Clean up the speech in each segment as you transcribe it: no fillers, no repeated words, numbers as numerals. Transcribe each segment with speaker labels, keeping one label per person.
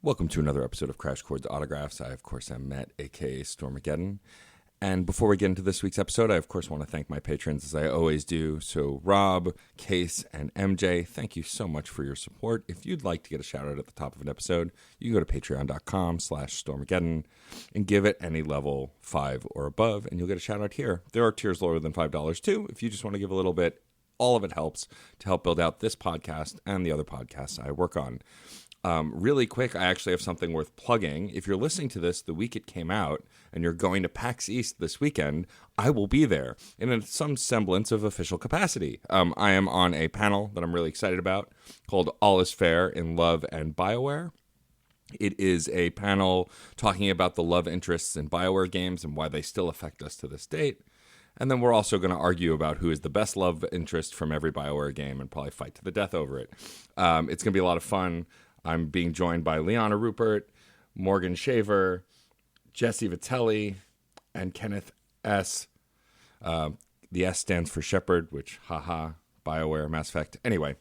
Speaker 1: Welcome to another episode of Crash Chords Autographs. I, of course, am Matt, a.k.a. Stormageddon. And before we get into this week's episode, I, of course, want to thank my patrons, as I always do. So Rob, Case, and MJ, thank you so much for your support. If you'd like to get a shout-out at the top of an episode, you can go to patreon.com/Stormageddon and give it any level 5 or above, and you'll get a shout-out here. There are tiers lower than $5, too. If you just want to give a little bit, all of it helps to help build out this podcast and the other podcasts I work on. Really quick, I actually have something worth plugging. If you're listening to this the week it came out and you're going to PAX East this weekend, I will be there in some semblance of official capacity. I am on a panel that I'm really excited about called All is Fair in Love and BioWare. It is a panel talking about the love interests in BioWare games and why they still affect us to this date. And then we're also going to argue about who is the best love interest from every BioWare game and probably fight to the death over it. It's going to be a lot of fun. I'm being joined by Liana Rupert, Morgan Shaver, Jesse Vitelli, and Kenneth S. The S stands for Shepherd, which, haha, BioWare, Mass Effect. Anyway,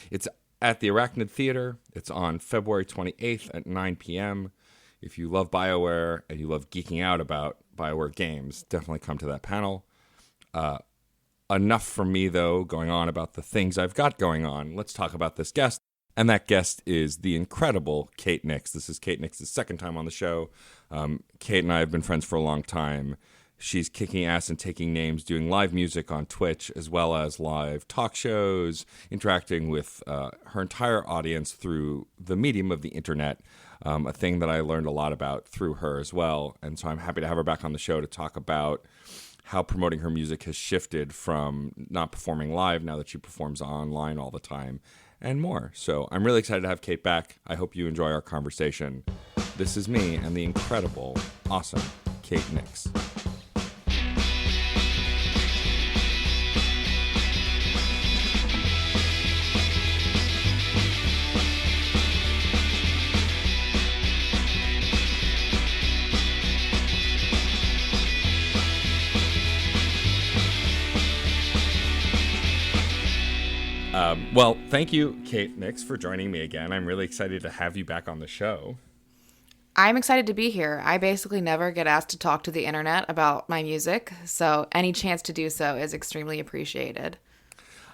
Speaker 1: it's at the Arachnid Theater. It's on February 28th at 9 p.m. If you love BioWare and you love geeking out about BioWare games, definitely come to that panel. Enough from me, though, going on about the things I've got going on. Let's talk about this guest. And that guest is the incredible Kate Nyx. This is Kate Nyx's second time on the show. Kate and I have been friends for a long time. She's kicking ass and taking names, doing live music on Twitch, as well as live talk shows, interacting with her entire audience through the medium of the internet, a thing that I learned a lot about through her as well. And so I'm happy to have her back on the show to talk about how promoting her music has shifted from not performing live now that she performs online all the time, and more. So I'm really excited to have Kate back. I hope you enjoy our conversation. This is me and the incredible, awesome Kate Nyx. Well, thank you, Kate Nyx, for joining me again. I'm really excited to have you back on the show.
Speaker 2: I'm excited to be here. I basically never get asked to talk to the internet about my music, so any chance to do so is extremely appreciated.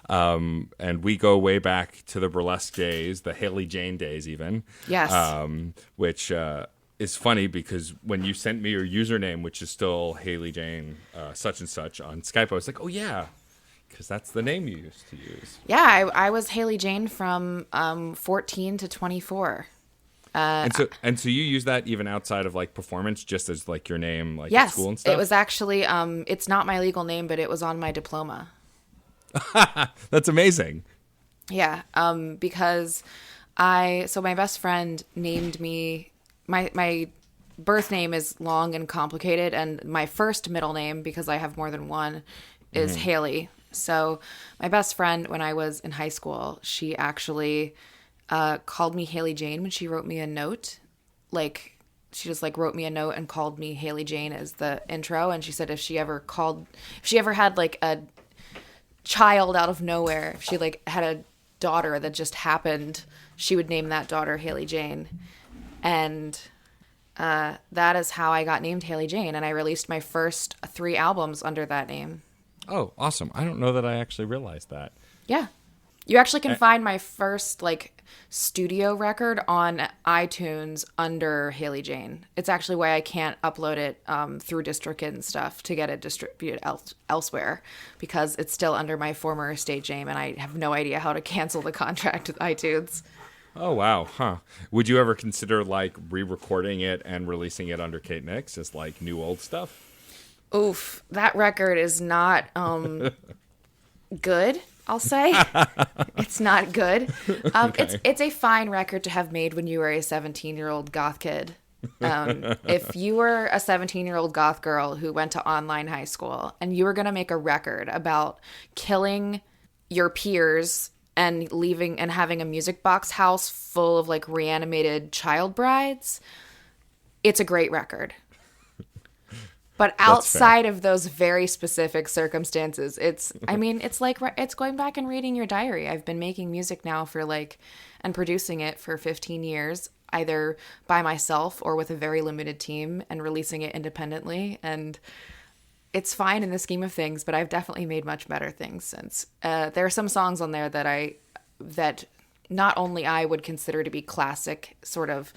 Speaker 1: And we go way back to the burlesque days, the Haley Jane days even.
Speaker 2: Yes.
Speaker 1: Which is funny because when you sent me your username, which is still Haley Jane such and such on Skype, I was like, oh yeah, because that's the name you used to use.
Speaker 2: Yeah, I was Haley Jane from 14 to 24.
Speaker 1: And so you use that even outside of like performance, just as like your name, like
Speaker 2: yes,
Speaker 1: at school and stuff?
Speaker 2: It was actually it's not my legal name, but it was on my diploma.
Speaker 1: That's amazing.
Speaker 2: Yeah, because my best friend named me, my birth name is long and complicated, and my first middle name, because I have more than one, is Haley. So my best friend, when I was in high school, she actually called me Haley Jane when she wrote me a note. Like, she just like wrote me a note and called me Haley Jane as the intro. And she said if she ever had like a child out of nowhere, if she like had a daughter that just happened, she would name that daughter Haley Jane. And that is how I got named Haley Jane. And I released my first 3 albums under that name.
Speaker 1: Oh, awesome. I don't know that I actually realized that.
Speaker 2: Yeah. You actually can find my first like studio record on iTunes under Haley Jane. It's actually why I can't upload it through DistroKid and stuff to get it distributed elsewhere, because it's still under my former stage name and I have no idea how to cancel the contract with iTunes.
Speaker 1: Oh, wow. Huh. Would you ever consider like re-recording it and releasing it under Kate Nyx as like new old stuff?
Speaker 2: Oof, that record is not good, I'll say. It's not good.
Speaker 1: Okay.
Speaker 2: It's a fine record to have made when you were a 17-year-old goth kid. If you were a 17-year-old goth girl who went to online high school and you were going to make a record about killing your peers and leaving and having a music box house full of like reanimated child brides, it's a great record. But outside of those very specific circumstances, it's going back and reading your diary. I've been making music now and producing it for 15 years. either by myself or with a very limited team and releasing it independently. And it's fine in the scheme of things, but I've definitely made much better things since. There are some songs on there that not only I would consider to be classic sort of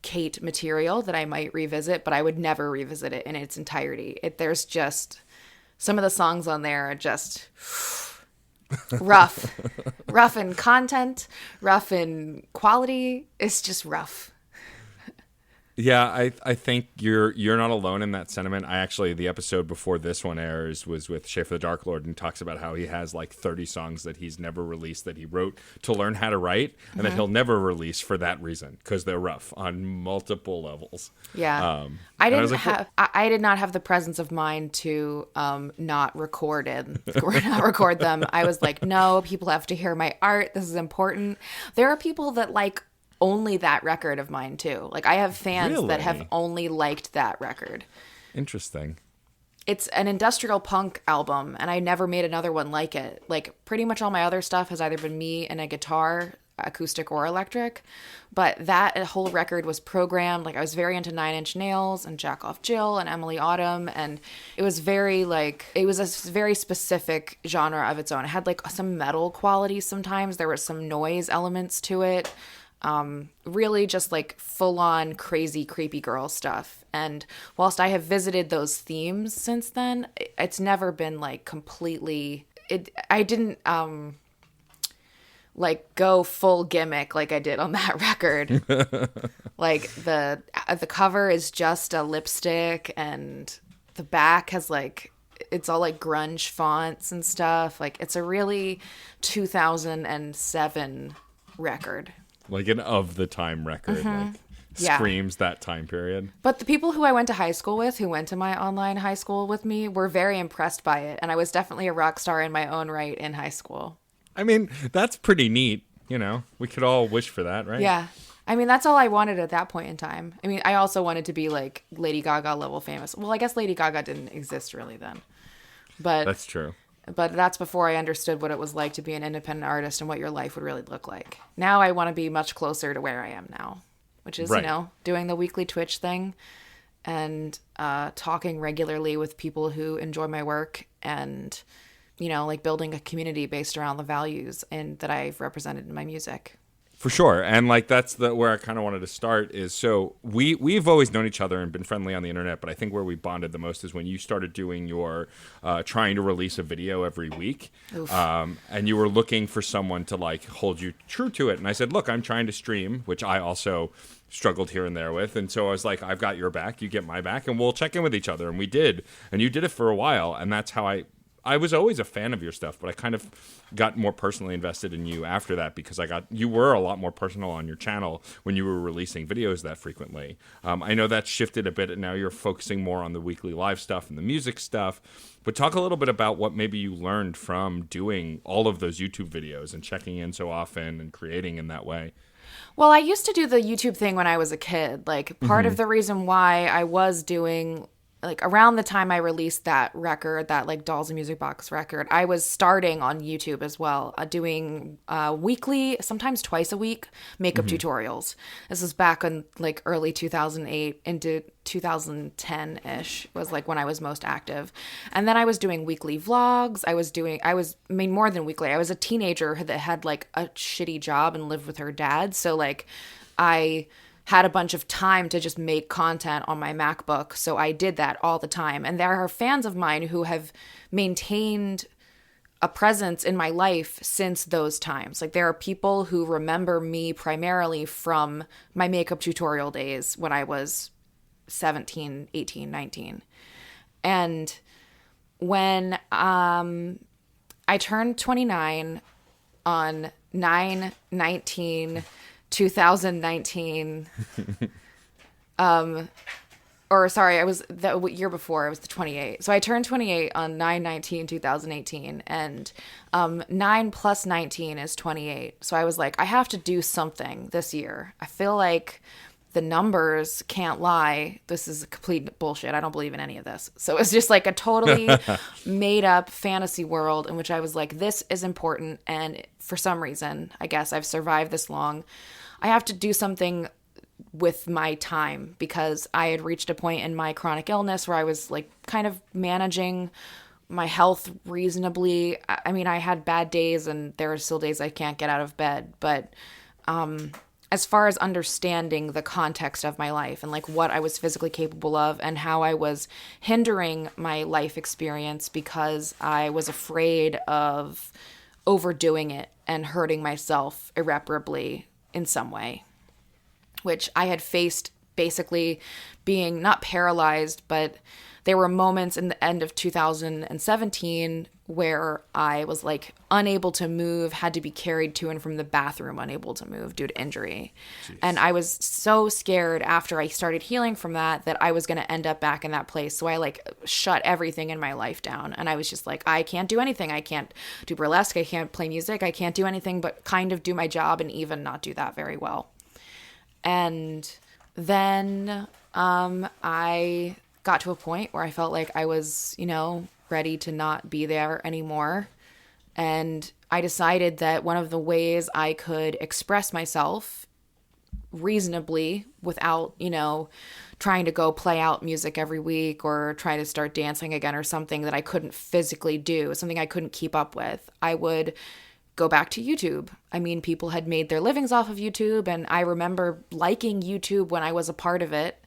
Speaker 2: Kate material that I might revisit, but I would never revisit it in its entirety. There's just some of the songs on there are just rough, rough in content, rough in quality. It's just rough.
Speaker 1: Yeah, I think you're not alone in that sentiment. The episode before this one airs was with Schaefer the Dark Lord, and talks about how he has like 30 songs that he's never released that he wrote to learn how to write, and that he'll never release for that reason, because they're rough on multiple levels.
Speaker 2: Yeah. I did not have the presence of mind to not record them. I was like, no, people have to hear my art. This is important. There are people that like only that record of mine too. Like I have fans that have only liked that record.
Speaker 1: Interesting.
Speaker 2: It's an industrial punk album, and I never made another one like it. Like pretty much all my other stuff has either been me and a guitar, acoustic or electric, but that whole record was programmed. Like I was very into Nine Inch Nails and Jack Off Jill and Emily Autumn, and it was it was a very specific genre of its own. It had like some metal qualities sometimes. There was some noise elements to it. Really just like full on crazy, creepy girl stuff. And whilst I have visited those themes since then, it's never been like completely, I didn't, like go full gimmick like I did on that record. Like the cover is just a lipstick, and the back has like, it's all like grunge fonts and stuff. Like it's a really 2007 record.
Speaker 1: Like an of the time record, like screams that time period.
Speaker 2: But the people who I went to high school with, who went to my online high school with me, were very impressed by it. And I was definitely a rock star in my own right in high school.
Speaker 1: I mean, that's pretty neat. You know, we could all wish for that, right?
Speaker 2: Yeah. I mean, that's all I wanted at that point in time. I mean, I also wanted to be like Lady Gaga level famous. Well, I guess Lady Gaga didn't exist really then. But
Speaker 1: that's true.
Speaker 2: But that's before I understood what it was like to be an independent artist and what your life would really look like. Now I want to be much closer to where I am now, which is,
Speaker 1: right.
Speaker 2: Doing the weekly Twitch thing and talking regularly with people who enjoy my work and, like building a community based around the values that I've represented in my music.
Speaker 1: For sure. And like that's where I kind of wanted to start is, so we've always known each other and been friendly on the internet, but I think where we bonded the most is when you started doing your trying to release a video every week. And you were looking for someone to like hold you true to it. And I said, look, I'm trying to stream, which I also struggled here and there with. And so I was like, I've got your back, you get my back, and we'll check in with each other. And we did. And you did it for a while. And that's how I was always a fan of your stuff, but I kind of got more personally invested in you after that because you were a lot more personal on your channel when you were releasing videos that frequently. I know that shifted a bit, and now you're focusing more on the weekly live stuff and the music stuff. But talk a little bit about what maybe you learned from doing all of those YouTube videos and checking in so often and creating in that way.
Speaker 2: Well, I used to do the YouTube thing when I was a kid. Like part of the reason why I was doing, like around the time I released that record, that like Dolls and Music Box record, I was starting on YouTube as well, doing weekly, sometimes twice a week, makeup tutorials. This was back in like early 2008 into 2010-ish was like when I was most active. And then I was doing weekly vlogs. I mean, more than weekly. I was a teenager that had like a shitty job and lived with her dad. So like I had a bunch of time to just make content on my MacBook. So I did that all the time. And there are fans of mine who have maintained a presence in my life since those times. Like there are people who remember me primarily from my makeup tutorial days when I was 17, 18, 19. And when I turned 29 on 9/19 2019, or sorry, I was the year before, I was the 28. So I turned 28 on 9/19 2018, and 9 plus 19 is 28. So I was like, I have to do something this year. I feel like the numbers can't lie. This is complete bullshit. I don't believe in any of this. So it's just like a totally made up fantasy world in which I was like, this is important. And for some reason, I guess I've survived this long. I have to do something with my time, because I had reached a point in my chronic illness where I was like kind of managing my health reasonably. I mean, I had bad days and there are still days I can't get out of bed, but as far as understanding the context of my life and like what I was physically capable of and how I was hindering my life experience because I was afraid of overdoing it and hurting myself irreparably in some way, which I had faced basically being not paralyzed, but there were moments in the end of 2017 where I was like unable to move, had to be carried to and from the bathroom, unable to move due to injury. Jeez. And I was so scared after I started healing from that I was going to end up back in that place. So I like shut everything in my life down. And I was just like, I can't do anything. I can't do burlesque. I can't play music. I can't do anything but kind of do my job and even not do that very well. And then I got to a point where I felt like I was, ready to not be there anymore. And I decided that one of the ways I could express myself reasonably without, trying to go play out music every week or try to start dancing again or something that I couldn't physically do, something I couldn't keep up with, I would go back to YouTube. I mean, people had made their livings off of YouTube, and I remember liking YouTube when I was a part of it.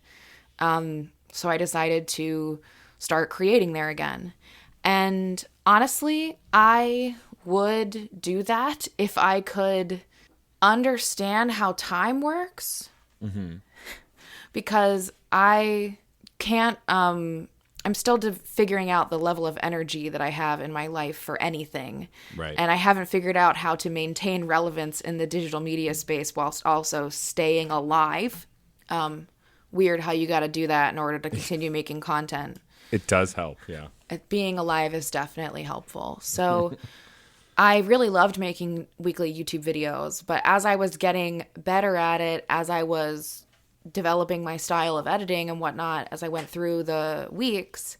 Speaker 2: So I decided to start creating there again. And honestly, I would do that if I could understand how time works. Mm-hmm. Because I can't, I'm still figuring out the level of energy that I have in my life for anything.
Speaker 1: Right.
Speaker 2: And I haven't figured out how to maintain relevance in the digital media space whilst also staying alive. Weird how you got to do that in order to continue making content.
Speaker 1: It does help, yeah.
Speaker 2: Being alive is definitely helpful. So I really loved making weekly YouTube videos, but as I was getting better at it, as I was developing my style of editing and whatnot, as I went through the weeks,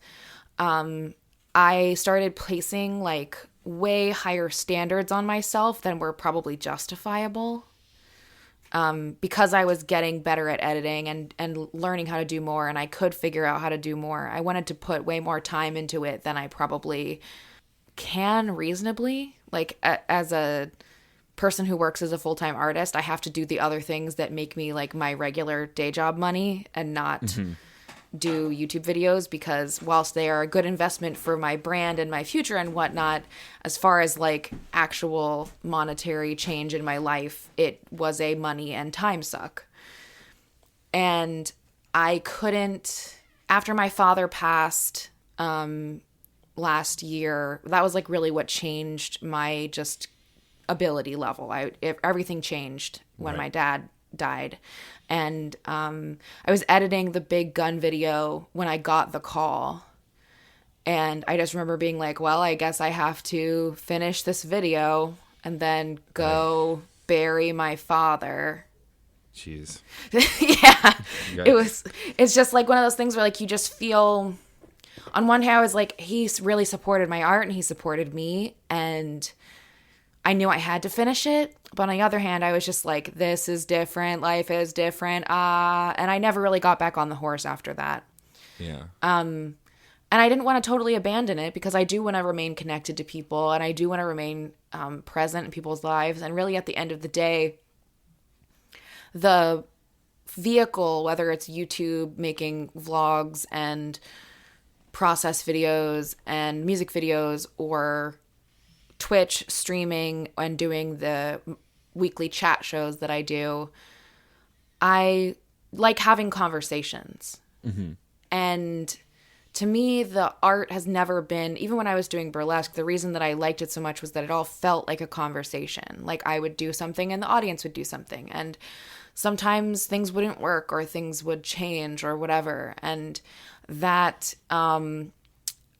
Speaker 2: I started placing like way higher standards on myself than were probably justifiable. Because I was getting better at editing and learning how to do more, and I could figure out how to do more. I wanted to put way more time into it than I probably can reasonably. Like as a person who works as a full-time artist, I have to do the other things that make me like my regular day job money and not do YouTube videos, because whilst they are a good investment for my brand and my future and whatnot, as far as like actual monetary change in my life, it was a money and time suck. And I couldn't, after my father passed last year, that was like really what changed my just ability level. Everything changed when my dad died. And I was editing the Big Gun video when I got the call. And I just remember being like, well, I guess I have to finish this video and then go bury my father.
Speaker 1: Jeez.
Speaker 2: Yeah. It's just like one of those things where like you just feel, on one hand I was like, he's really supported my art and he supported me, and I knew I had to finish it. But on the other hand, I was just like, this is different. Life is different. And I never really got back on the horse after that.
Speaker 1: Yeah.
Speaker 2: And I didn't want to totally abandon it, because I do want to remain connected to people, and I do want to remain present in people's lives. And really at the end of the day, the vehicle, whether it's YouTube making vlogs and process videos and music videos, or Twitch streaming and doing the weekly chat shows that I do, I like having conversations. Mm-hmm. And to me, the art has never been, even when I was doing burlesque, the reason that I liked it so much was that it all felt like a conversation. Like I would do something and the audience would do something. And sometimes things wouldn't work or things would change or whatever. And that,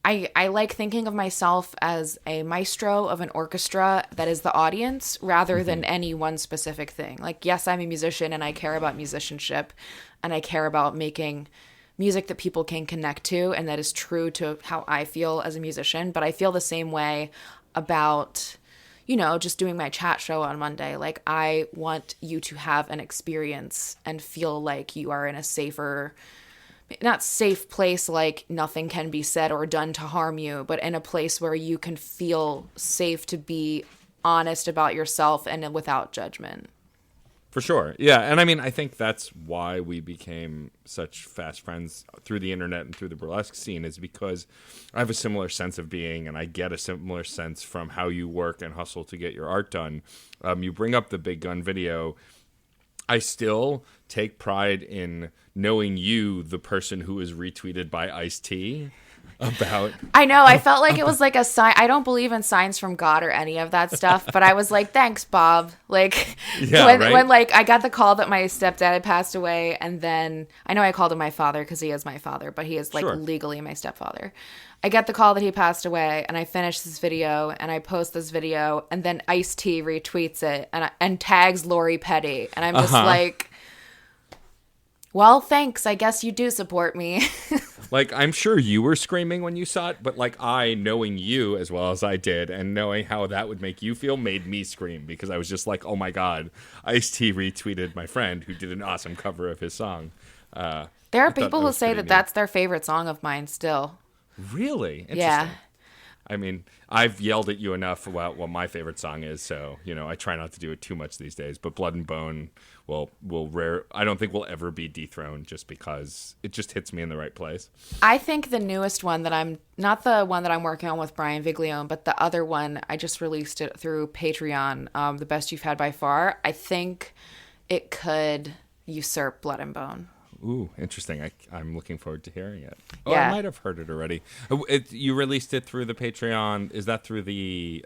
Speaker 2: I like thinking of myself as a maestro of an orchestra that is the audience rather than any one specific thing. Like, yes, I'm a musician and I care about musicianship and I care about making music that people can connect to, and that is true to how I feel as a musician. But I feel the same way about, just doing my chat show on Monday. Like, I want you to have an experience and feel like you are in a safer, not safe place, like nothing can be said or done to harm you, but in a place where you can feel safe to be honest about yourself and without judgment.
Speaker 1: For sure. Yeah. And I mean, I think that's why we became such fast friends through the internet and through the burlesque scene, is because I have a similar sense of being, and I get a similar sense from how you work and hustle to get your art done. You bring up the Big Gun video. I still take pride in knowing you, the person who is retweeted by Ice-T. About
Speaker 2: I know, I felt like it was like a sign. I don't believe in signs from God or any of that stuff, but I was like, thanks, Bob. Like, when like I got the call that my stepdad had passed away, and then I know I called him my father because he is my father, but he is like legally my stepfather. I get the call that he passed away, and I finish this video, and I post this video, and then Ice-T retweets it and tags Lori Petty, and I'm just like, well, thanks. I guess you do support me.
Speaker 1: Like, I'm sure you were screaming when you saw it, but like, I, knowing you as well as I did and knowing how that would make you feel, made me scream, because I was just like, oh my God, Ice-T retweeted my friend who did an awesome cover of his song.
Speaker 2: There are people who say that that's their favorite song of mine still.
Speaker 1: Really? Interesting.
Speaker 2: Yeah.
Speaker 1: I mean, I've yelled at you enough about what my favorite song is, so, I try not to do it too much these days, but Blood and Bone I don't think will ever be dethroned, just because it just hits me in the right place.
Speaker 2: I think the newest one that I'm, not the one that I'm working on with Brian Viglione, but the other one, I just released it through Patreon, The Best You've Had by Far. I think it could usurp Blood and Bone.
Speaker 1: Ooh, interesting. I'm looking forward to hearing it. Oh,
Speaker 2: yeah.
Speaker 1: I might have heard it already. You released it through the Patreon. Is that through the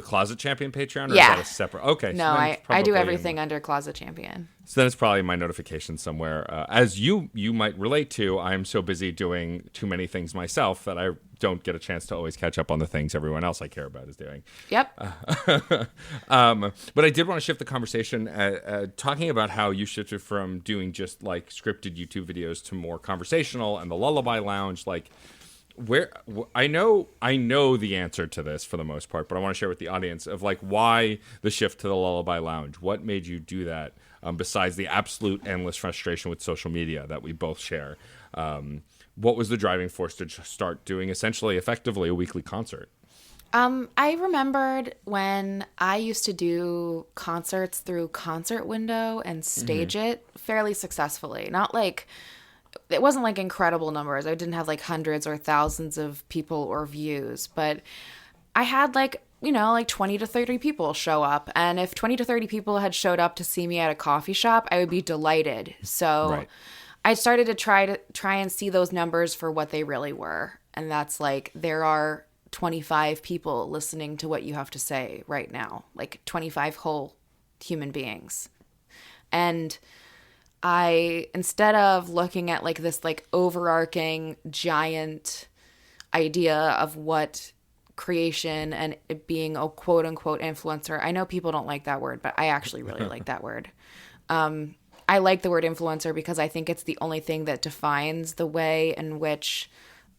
Speaker 1: Closet Champion Patreon? Or is that a separate? Okay.
Speaker 2: No, so I do everything under Closet Champion.
Speaker 1: So then it's probably my notification somewhere. As you might relate to, I'm so busy doing too many things myself that I don't get a chance to always catch up on the things everyone else I care about is doing.
Speaker 2: Yep.
Speaker 1: But I did want to shift the conversation, talking about how you shifted from doing just like scripted YouTube videos to more conversational and the Lullaby Lounge. Like, I know the answer to this for the most part, but I want to share with the audience of like why the shift to the Lullaby Lounge. What made you do that? Besides the absolute endless frustration with social media that we both share, what was the driving force to start doing essentially, effectively, a weekly concert?
Speaker 2: I remembered when I used to do concerts through Concert Window and stage it fairly successfully. Not like, it wasn't like incredible numbers. I didn't have like hundreds or thousands of people or views, but I had like 20 to 30 people show up. And if 20 to 30 people had showed up to see me at a coffee shop, I would be delighted. So I started to try and see those numbers for what they really were. And that's like, there are 25 people listening to what you have to say right now, like 25 whole human beings. And I, instead of looking at like this like overarching giant idea of what creation and it being a quote unquote influencer, I know people don't like that word, but I actually really like that word. I like the word influencer because I think it's the only thing that defines the way in which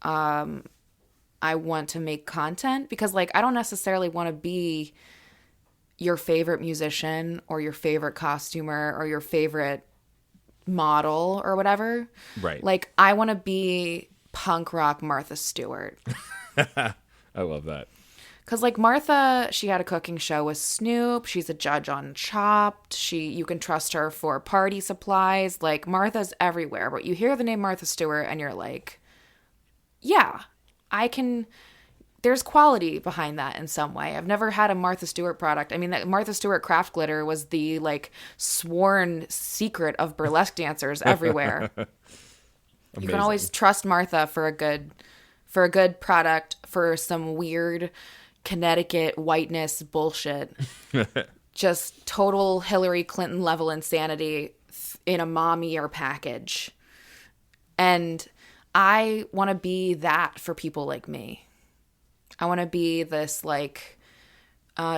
Speaker 2: I want to make content, because like I don't necessarily want to be your favorite musician or your favorite costumer or your favorite model or whatever.
Speaker 1: Right.
Speaker 2: Like I want to be punk rock Martha Stewart.
Speaker 1: I love that.
Speaker 2: Because like Martha, she had a cooking show with Snoop. She's a judge on Chopped. You can trust her for party supplies. Like Martha's everywhere. But you hear the name Martha Stewart and you're like, yeah, I can. There's quality behind that in some way. I've never had a Martha Stewart product. I mean, that Martha Stewart craft glitter was the like sworn secret of burlesque dancers everywhere. You can always trust Martha for a good product, for some weird Connecticut whiteness bullshit. Just total Hillary Clinton level insanity in a mommier package. And I want to be that for people like me. I want to be this like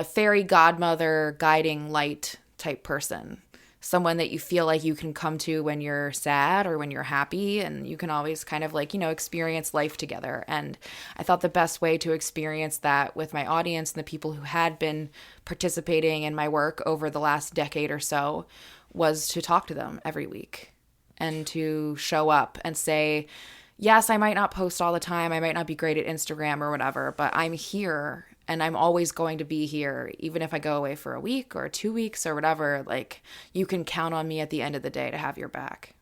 Speaker 2: fairy godmother guiding light type person someone that you feel like you can come to when you're sad or when you're happy, and you can always kind of like, experience life together. And I thought the best way to experience that with my audience and the people who had been participating in my work over the last decade or so was to talk to them every week and to show up and say, yes, I might not post all the time, I might not be great at Instagram or whatever, but I'm here. And I'm always going to be here, even if I go away for a week or 2 weeks or whatever. Like, you can count on me at the end of the day to have your back.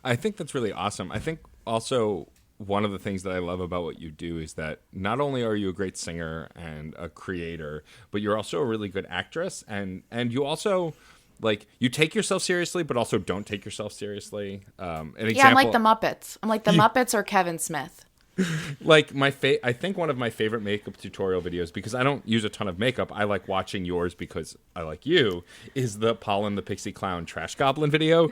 Speaker 1: I think that's really awesome. I think also one of the things that I love about what you do is that not only are you a great singer and a creator, but you're also a really good actress. And you also, like, you take yourself seriously, but also don't take yourself seriously.
Speaker 2: I'm like the Muppets. I'm like the Muppets or Kevin Smith.
Speaker 1: Like I think one of my favorite makeup tutorial videos, because I don't use a ton of makeup, I like watching yours because I like you, is the Pollen the Pixie Clown Trash Goblin video.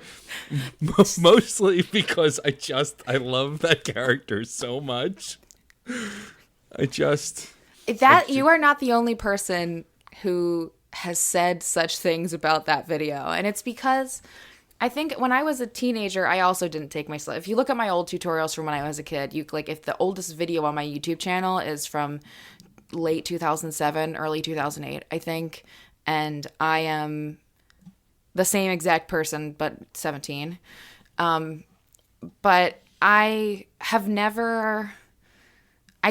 Speaker 1: Mostly because I love that character so much. You
Speaker 2: are not the only person who has said such things about that video. And it's because I think when I was a teenager, I also didn't take myself. If you look at my old tutorials from when I was a kid, if the oldest video on my YouTube channel is from late 2007, early 2008, I think, and I am the same exact person, but 17. But I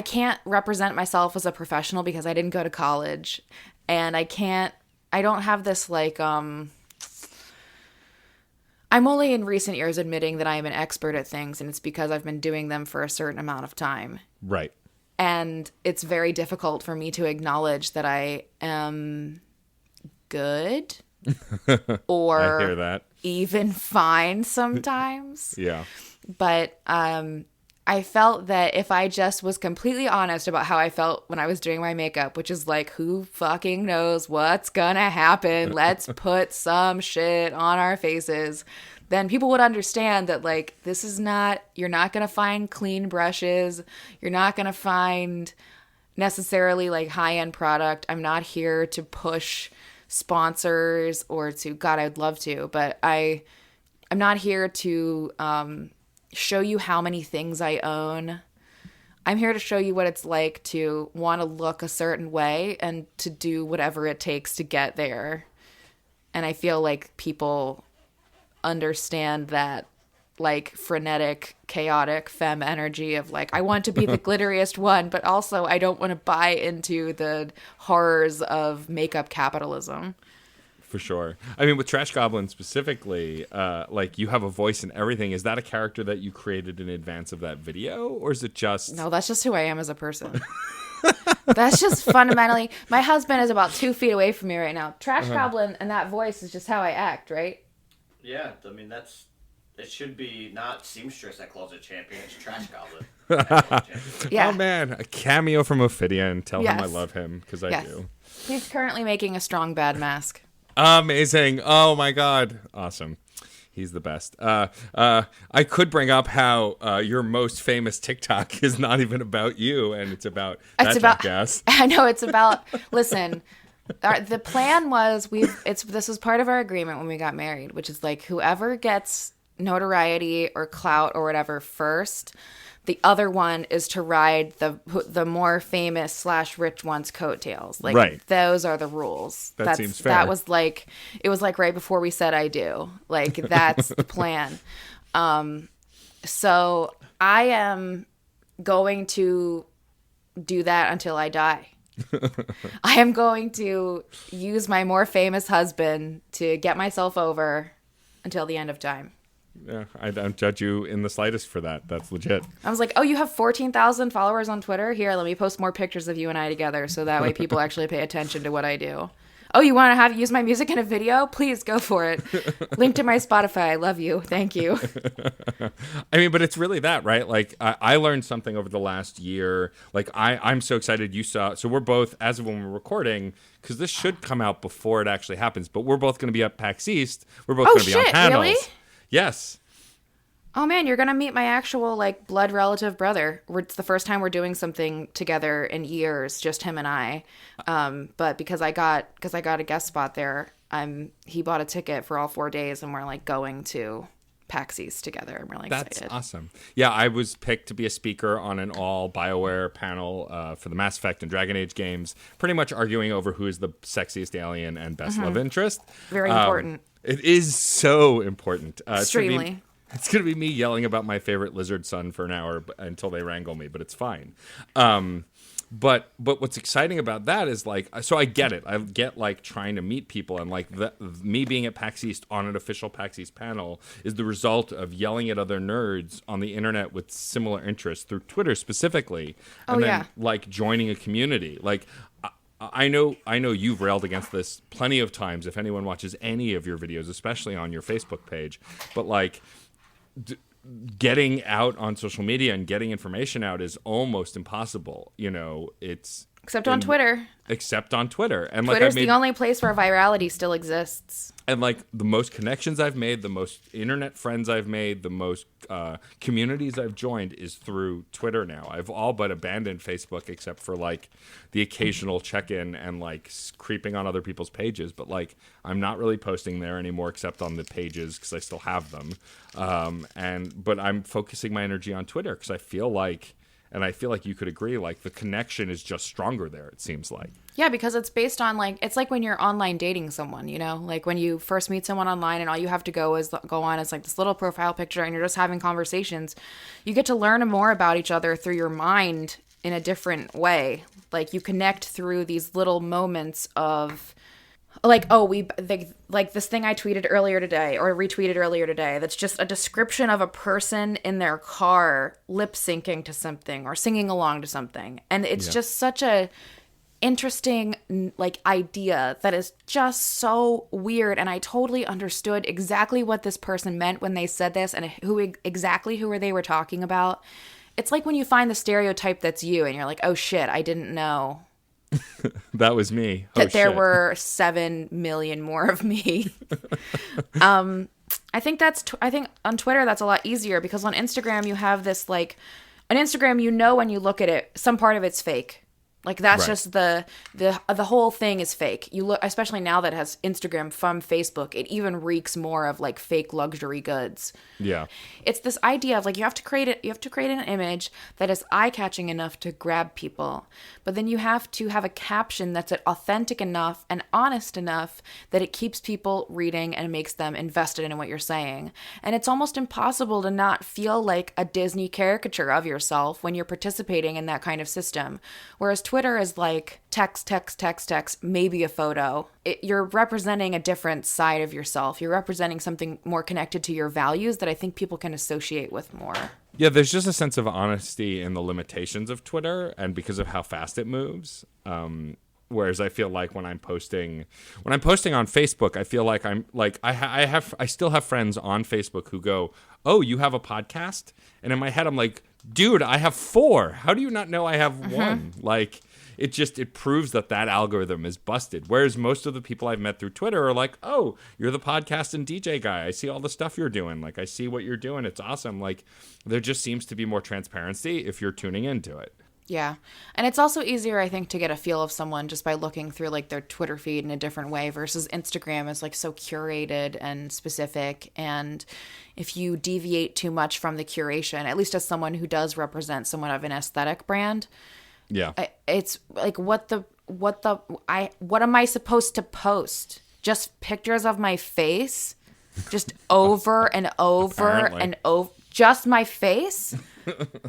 Speaker 2: can't represent myself as a professional because I didn't go to college, and I don't have this like, I'm only in recent years admitting that I am an expert at things, and it's because I've been doing them for a certain amount of time.
Speaker 1: Right.
Speaker 2: And it's very difficult for me to acknowledge that I am good or
Speaker 1: I hear that.
Speaker 2: Even fine sometimes.
Speaker 1: Yeah.
Speaker 2: But I felt that if I just was completely honest about how I felt when I was doing my makeup, which is like, who fucking knows what's gonna happen? Let's put some shit on our faces. Then people would understand that, like, you're not gonna find clean brushes. You're not gonna find necessarily like high-end product. I'm not here to push sponsors or God, I'd love to, but I'm not here to, show you how many things I own. I'm here to show you what it's like to want to look a certain way and to do whatever it takes to get there. And I feel like people understand that, like, frenetic, chaotic femme energy of like, I want to be the glitteriest one, but also I don't want to buy into the horrors of makeup capitalism.
Speaker 1: For sure. I mean, with Trash Goblin specifically, like, you have a voice and everything. Is that a character that you created in advance of that video, or is it just...
Speaker 2: No, that's just who I am as a person. That's just fundamentally... My husband is about 2 feet away from me right now. Trash Goblin and that voice is just how I act, right?
Speaker 3: Yeah, I mean, it should be not Seamstress at Closet Champion, it's Trash Goblin.
Speaker 2: Yeah.
Speaker 1: Oh, man, a cameo from Ophidian. Tell him I
Speaker 2: Yes.
Speaker 1: love him, because I do.
Speaker 2: He's currently making a strong bad mask.
Speaker 1: Amazing. Oh, my God. Awesome. He's the best. I could bring up how your most famous TikTok is not even about you, and it's about jackass.
Speaker 2: I know, it's about... Listen, the plan was this was part of our agreement when we got married, which is like, whoever gets notoriety or clout or whatever first, the other one is to ride the more famous / rich one's coattails. Like,
Speaker 1: right.
Speaker 2: Those are the rules.
Speaker 1: That seems fair.
Speaker 2: That was like, it was like right before we said I do. Like, that's the plan. So I am going to do that until I die. I am going to use my more famous husband to get myself over until the end of time.
Speaker 1: Yeah, I don't judge you in the slightest for that. That's legit.
Speaker 2: I was like, oh, you have 14,000 followers on Twitter? Here, let me post more pictures of you and I together so that way people actually pay attention to what I do. Oh, you want to use my music in a video? Please go for it. Link to my Spotify. I love you. Thank you.
Speaker 1: I mean, but it's really that, right? Like, I learned something over the last year. Like, I'm so excited you saw. So we're both, as of when we're recording, because this should come out before it actually happens, but we're both going to be at PAX East. We're both going to be on panels.
Speaker 2: Really?
Speaker 1: Yes.
Speaker 2: Oh, man, you're going to meet my actual, like, blood relative brother. It's the first time we're doing something together in years, just him and I. But because I got a guest spot there, he bought a ticket for all 4 days, and we're like going to PAX East together. I'm really excited.
Speaker 1: That's awesome. Yeah, I was picked to be a speaker on an all BioWare panel for the Mass Effect and Dragon Age games, pretty much arguing over who is the sexiest alien and best love interest.
Speaker 2: Very important.
Speaker 1: It is so important.
Speaker 2: Extremely.
Speaker 1: It's going to be me yelling about my favorite lizard son for an hour until they wrangle me, but it's fine. But what's exciting about that is like, so I get it. I get like trying to meet people, and like me being at PAX East on an official PAX East panel is the result of yelling at other nerds on the internet with similar interests through Twitter specifically, and then like joining a community. Like I know you've railed against this plenty of times if anyone watches any of your videos, especially on your Facebook page, but like getting out on social media and getting information out is almost impossible. You know,
Speaker 2: except on Twitter.
Speaker 1: And like
Speaker 2: Twitter's the only place where virality still exists.
Speaker 1: And like the most connections I've made, the most internet friends I've made, the most communities I've joined is through Twitter now. I've all but abandoned Facebook except for like the occasional check-in and like creeping on other people's pages. But like I'm not really posting there anymore except on the pages because I still have them. But I'm focusing my energy on Twitter because I feel like you could agree, like the connection is just stronger there, it seems like.
Speaker 2: Yeah, because it's based on like, it's like when you're online dating someone, you know, like when you first meet someone online and all you have to go on is like this little profile picture and you're just having conversations. You get to learn more about each other through your mind in a different way. Like you connect through these little moments of like, like this thing I tweeted earlier today or retweeted earlier today that's just a description of a person in their car lip syncing to something or singing along to something. And it's just such a interesting like idea that is just so weird, and I totally understood exactly what this person meant when they said this and who they were talking about. It's like when you find the stereotype that's you and you're like, oh shit, I didn't know
Speaker 1: that was me.
Speaker 2: There were 7 million more of me. I think on Twitter that's a lot easier because on Instagram you have this like, on Instagram you know when you look at it, some part of it's fake. Like that's just the whole thing is fake. You look, especially now that it has Instagram from Facebook, it even reeks more of like fake luxury goods.
Speaker 1: Yeah.
Speaker 2: It's this idea of like you have to create an image that is eye-catching enough to grab people. But then you have to have a caption that's authentic enough and honest enough that it keeps people reading and makes them invested in what you're saying. And it's almost impossible to not feel like a Disney caricature of yourself when you're participating in that kind of system. Whereas Twitter is like text, maybe a photo. You're representing a different side of yourself. You're representing something more connected to your values that I think people can associate with more.
Speaker 1: Yeah, there's just a sense of honesty in the limitations of Twitter and because of how fast it moves. Whereas I feel like when I'm posting on Facebook, I feel like I'm like I still have friends on Facebook who go, "Oh, you have a podcast?" And in my head I'm like, "Dude, I have 4. How do you not know I have 1?" Like it proves that algorithm is busted. Whereas most of the people I've met through Twitter are like, "Oh, you're the podcast and DJ guy. I see all the stuff you're doing. Like I see what you're doing. It's awesome." Like there just seems to be more transparency if you're tuning into it.
Speaker 2: Yeah. And it's also easier, I think, to get a feel of someone just by looking through like their Twitter feed in a different way versus Instagram is like so curated and specific. And if you deviate too much from the curation, at least as someone who does represent somewhat of an aesthetic brand, it's like what am I supposed to post? Just pictures of my face? Just over and over and over? Just my face?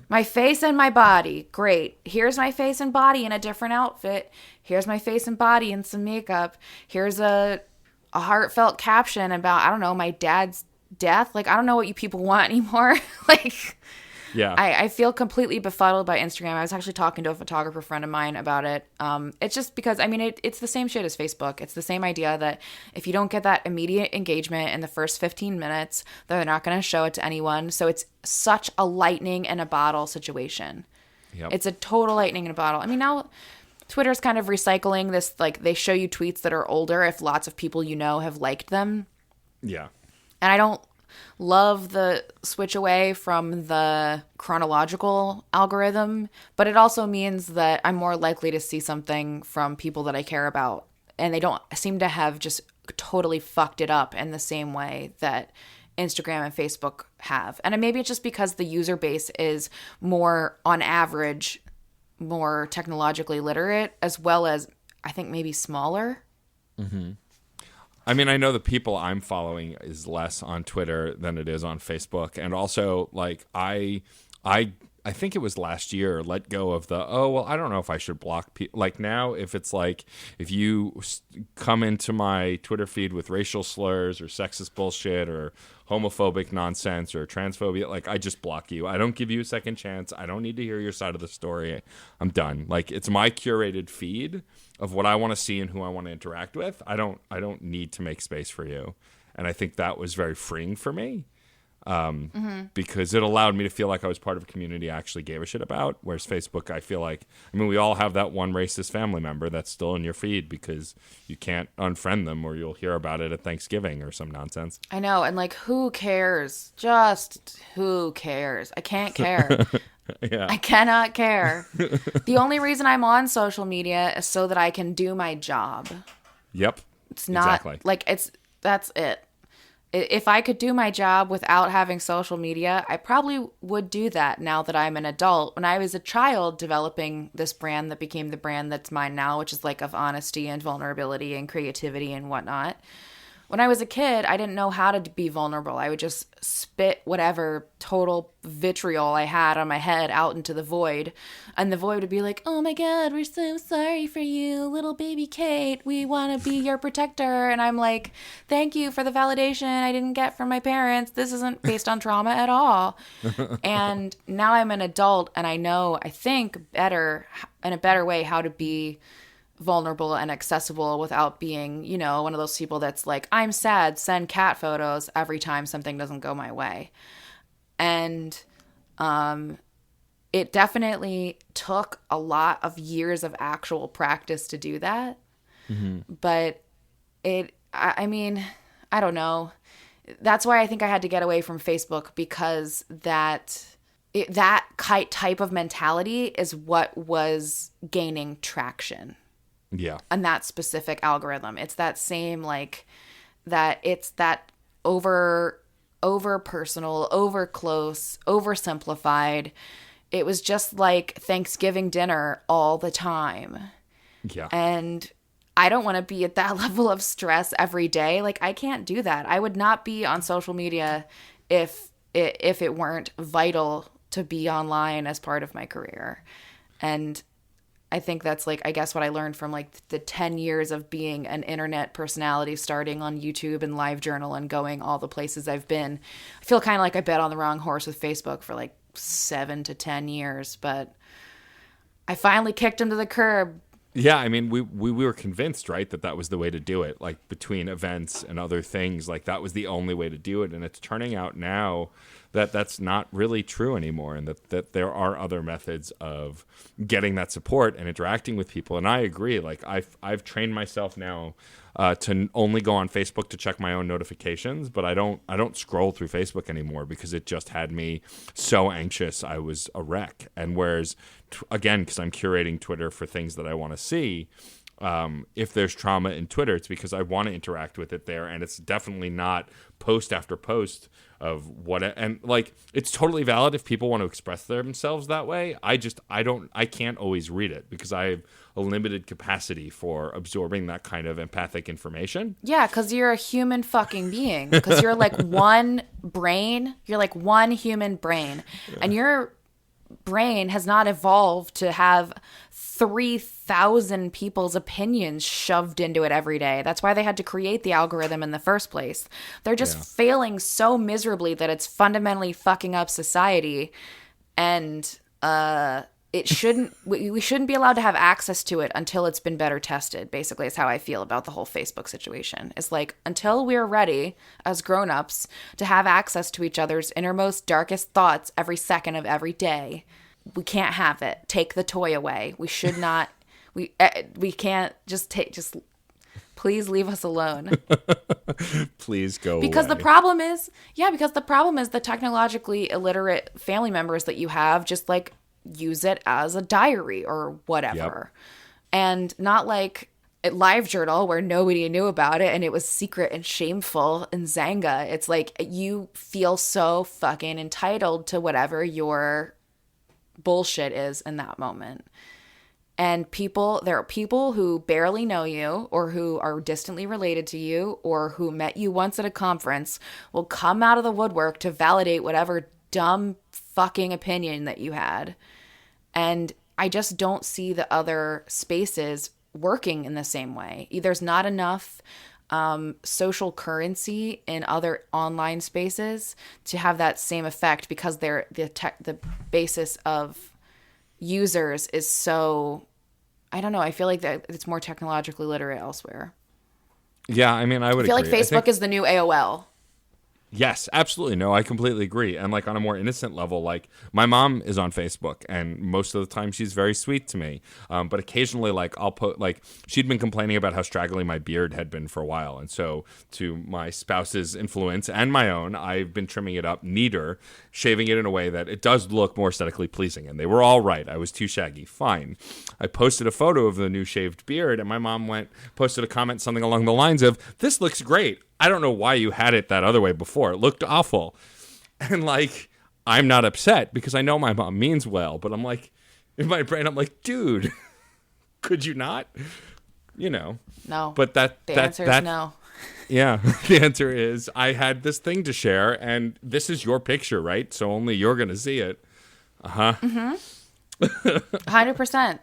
Speaker 2: My face and my body. Great. Here's my face and body in a different outfit. Here's my face and body in some makeup. Here's a heartfelt caption about, I don't know, my dad's death. Like, I don't know what you people want anymore. Like,
Speaker 1: yeah.
Speaker 2: I feel completely befuddled by Instagram. I was actually talking to a photographer friend of mine about it. It's just because, I mean, it's the same shit as Facebook. It's the same idea that if you don't get that immediate engagement in the first 15 minutes, they're not going to show it to anyone. So it's such a lightning in a bottle situation.
Speaker 1: Yep.
Speaker 2: It's a total lightning in a bottle. I mean, now Twitter's kind of recycling this, like they show you tweets that are older if lots of people you know have liked them.
Speaker 1: Yeah.
Speaker 2: And I don't love the switch away from the chronological algorithm, but it also means that I'm more likely to see something from people that I care about, and they don't seem to have just totally fucked it up in the same way that Instagram and Facebook have. And maybe it's just because the user base is more, on average, more technologically literate, as well as I think maybe smaller.
Speaker 1: Mm-hmm. I mean, I know the people I'm following is less on Twitter than it is on Facebook. And also, like, I think it was last year, let go of the, oh, well, I don't know if I should block people. Like now, if it's like, if you come into my Twitter feed with racial slurs or sexist bullshit or homophobic nonsense or transphobia, like I just block you. I don't give you a second chance. I don't need to hear your side of the story. I'm done. Like it's my curated feed of what I want to see and who I want to interact with. I don't need to make space for you. And I think that was very freeing for me. Because it allowed me to feel like I was part of a community I actually gave a shit about. Whereas Facebook, I feel like, I mean, we all have that one racist family member that's still in your feed because you can't unfriend them or you'll hear about it at Thanksgiving or some nonsense.
Speaker 2: I know. And like, who cares? Just who cares? I can't care.
Speaker 1: Yeah.
Speaker 2: I cannot care. The only reason I'm on social media is so that I can do my job.
Speaker 1: Yep.
Speaker 2: It's not
Speaker 1: exactly.
Speaker 2: like that's it. If I could do my job without having social media, I probably would do that now that I'm an adult. When I was a child developing this brand that became the brand that's mine now, which is like of honesty and vulnerability and creativity and whatnot. When I was a kid, I didn't know how to be vulnerable. I would just spit whatever total vitriol I had on my head out into the void. And the void would be like, oh my God, we're so sorry for you, little baby Kate. We want to be your protector. And I'm like, thank you for the validation I didn't get from my parents. This isn't based on trauma at all. And now I'm an adult and I know, I think better, in a better way, how to be vulnerable and accessible without being, you know, one of those people that's like, I'm sad, send cat photos every time something doesn't go my way. And it definitely took a lot of years of actual practice to do that. Mm-hmm. But I mean, I don't know. That's why I think I had to get away from Facebook, because that type of mentality is what was gaining traction.
Speaker 1: Yeah.
Speaker 2: And that specific algorithm. It's that same, like, that it's that over personal, over close, oversimplified. It was just like Thanksgiving dinner all the time.
Speaker 1: Yeah.
Speaker 2: And I don't want to be at that level of stress every day. Like, I can't do that. I would not be on social media if it weren't vital to be online as part of my career. And I think that's, like, I guess what I learned from, like, the 10 years of being an internet personality, starting on YouTube and LiveJournal and going all the places I've been. I feel kind of like I bet on the wrong horse with Facebook for, like, 7 to 10 years, but I finally kicked him to the curb.
Speaker 1: Yeah, I mean, we were convinced, right, that was the way to do it, like, between events and other things, like, that was the only way to do it, and it's turning out now that that's not really true anymore, and that there are other methods of getting that support and interacting with people. And I agree, like, I've trained myself now to only go on Facebook to check my own notifications, but I don't scroll through Facebook anymore because it just had me so anxious. I was a wreck. And whereas, again, because I'm curating Twitter for things that I want to see, if there's trauma in Twitter, it's because I want to interact with it there, and it's definitely not post after post of what. And like, it's totally valid if people want to express themselves that way. I can't always read it because I have a limited capacity for absorbing that kind of empathic information.
Speaker 2: Yeah, because you're a human fucking being. Because you're like one brain. You're like one human brain, and your brain has not evolved to have 3,000 people's opinions shoved into it every day. That's why they had to create the algorithm in the first place. They're just failing so miserably that it's fundamentally fucking up society. And it shouldn't, we shouldn't be allowed to have access to it until it's been better tested, basically, is how I feel about the whole Facebook situation. It's like, until we're ready as grown-ups to have access to each other's innermost, darkest thoughts every second of every day, we can't have it. Take the toy away. We should not, we can't just please leave us alone.
Speaker 1: Please go
Speaker 2: because
Speaker 1: away.
Speaker 2: the problem is the technologically illiterate family members that you have just, like, use it as a diary or whatever. Yep. And not like live journal where nobody knew about it and it was secret and shameful in Zanga. It's like you feel so fucking entitled to whatever your bullshit is in that moment. And there are people who barely know you or who are distantly related to you or who met you once at a conference will come out of the woodwork to validate whatever dumb fucking opinion that you had. And I just don't see the other spaces working in the same way. There's not enough social currency in other online spaces to have that same effect because the basis of users is so, I don't know, I feel like that it's more technologically literate elsewhere.
Speaker 1: Yeah, I mean, I would
Speaker 2: feel
Speaker 1: agree.
Speaker 2: like Facebook is the new AOL.
Speaker 1: Yes, absolutely. No, I completely agree. And like on a more innocent level, like my mom is on Facebook and most of the time she's very sweet to me. But occasionally like I'll put like she'd been complaining about how straggly my beard had been for a while. And so to my spouse's influence and my own, I've been trimming it up neater, shaving it in a way that it does look more aesthetically pleasing. And they were all right. I was too shaggy. Fine. I posted a photo of the new shaved beard and my mom posted a comment something along the lines of, "This looks great. I don't know why you had it that other way before. It looked awful." And like, I'm not upset because I know my mom means well, but I'm like, in my brain, I'm like, dude, could you not? You know.
Speaker 2: No.
Speaker 1: But
Speaker 2: the answer is no.
Speaker 1: Yeah, the answer is I had this thing to share and this is your picture, right? So only you're going to see it. Uh-huh.
Speaker 2: Mm-hmm. 100%.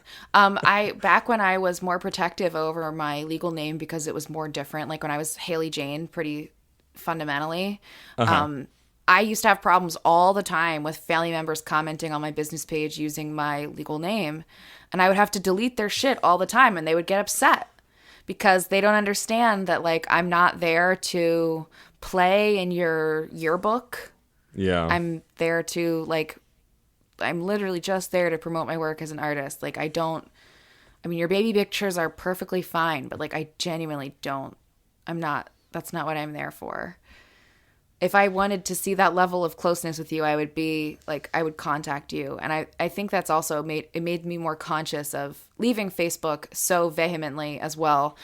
Speaker 2: Back when I was more protective over my legal name because it was more different, like when I was Haley Jane, pretty fundamentally, I used to have problems all the time with family members commenting on my business page using my legal name, and I would have to delete their shit all the time, and they would get upset because they don't understand that like I'm not there to play in your yearbook.
Speaker 1: Yeah.
Speaker 2: I'm there to like, I'm literally just there to promote my work as an artist. Like your baby pictures are perfectly fine, but like I genuinely that's not what I'm there for. If I wanted to see that level of closeness with you, I would contact you. And I think that's also made me more conscious of leaving Facebook so vehemently as well.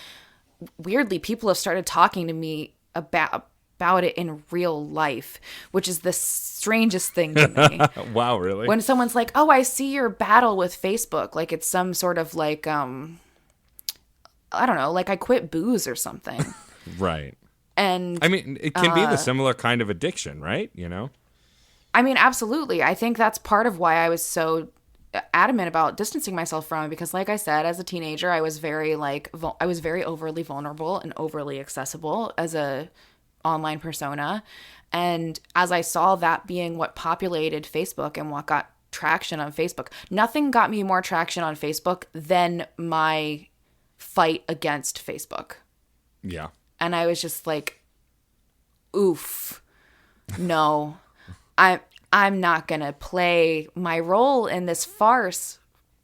Speaker 2: Weirdly, people have started talking to me about it in real life, which is the strangest thing to me.
Speaker 1: Wow, really?
Speaker 2: When someone's like, "Oh, I see your battle with Facebook," like it's some sort of like I don't know, like I quit booze or something.
Speaker 1: Right.
Speaker 2: And
Speaker 1: I mean, it can be the similar kind of addiction, right? You know?
Speaker 2: I mean, absolutely. I think that's part of why I was so adamant about distancing myself from it because, like I said, as a teenager, I was very overly vulnerable and overly accessible as a online persona. And as I saw that being what populated Facebook and what got traction on Facebook, nothing got me more traction on Facebook than my fight against Facebook.
Speaker 1: Yeah.
Speaker 2: And I was just like, oof, no, I'm not going to play my role in this farce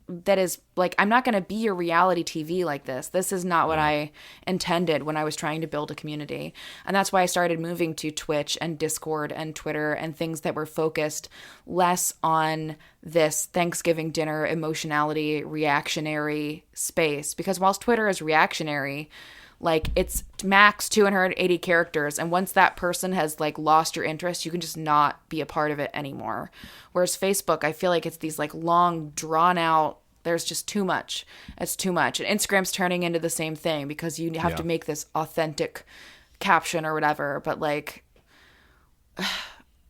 Speaker 2: that is like, I'm not going to be your reality TV like this. This is not what I intended when I was trying to build a community. And that's why I started moving to Twitch and Discord and Twitter and things that were focused less on this Thanksgiving dinner emotionality, reactionary space. Because whilst Twitter is reactionary, like it's max 280 characters. And once that person has like lost your interest, you can just not be a part of it anymore. Whereas Facebook, I feel like it's these like long drawn out, there's just too much. It's too much. And Instagram's turning into the same thing because you have to make this authentic caption or whatever. But like,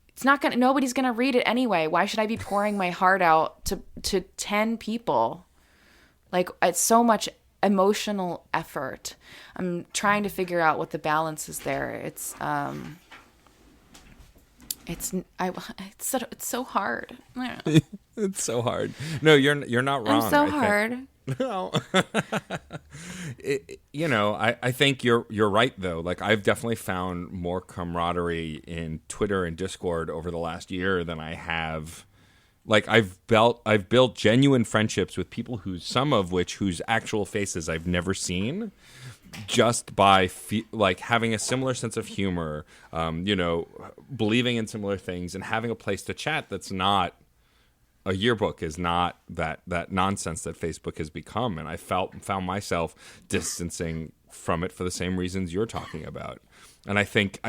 Speaker 2: it's not nobody's going to read it anyway. Why should I be pouring my heart out to 10 people? Like it's so much emotional effort. I'm trying to figure out what the balance is there. It's so hard.
Speaker 1: It's so hard. No, you're not wrong.
Speaker 2: I'm so hard.
Speaker 1: No. I think you're right though. Like I've definitely found more camaraderie in Twitter and Discord over the last year than I have. Like I've built genuine friendships with people whose actual faces I've never seen, just by like having a similar sense of humor, believing in similar things and having a place to chat that's not a yearbook is not that nonsense that Facebook has become. And I found myself distancing from it for the same reasons you're talking about. And I think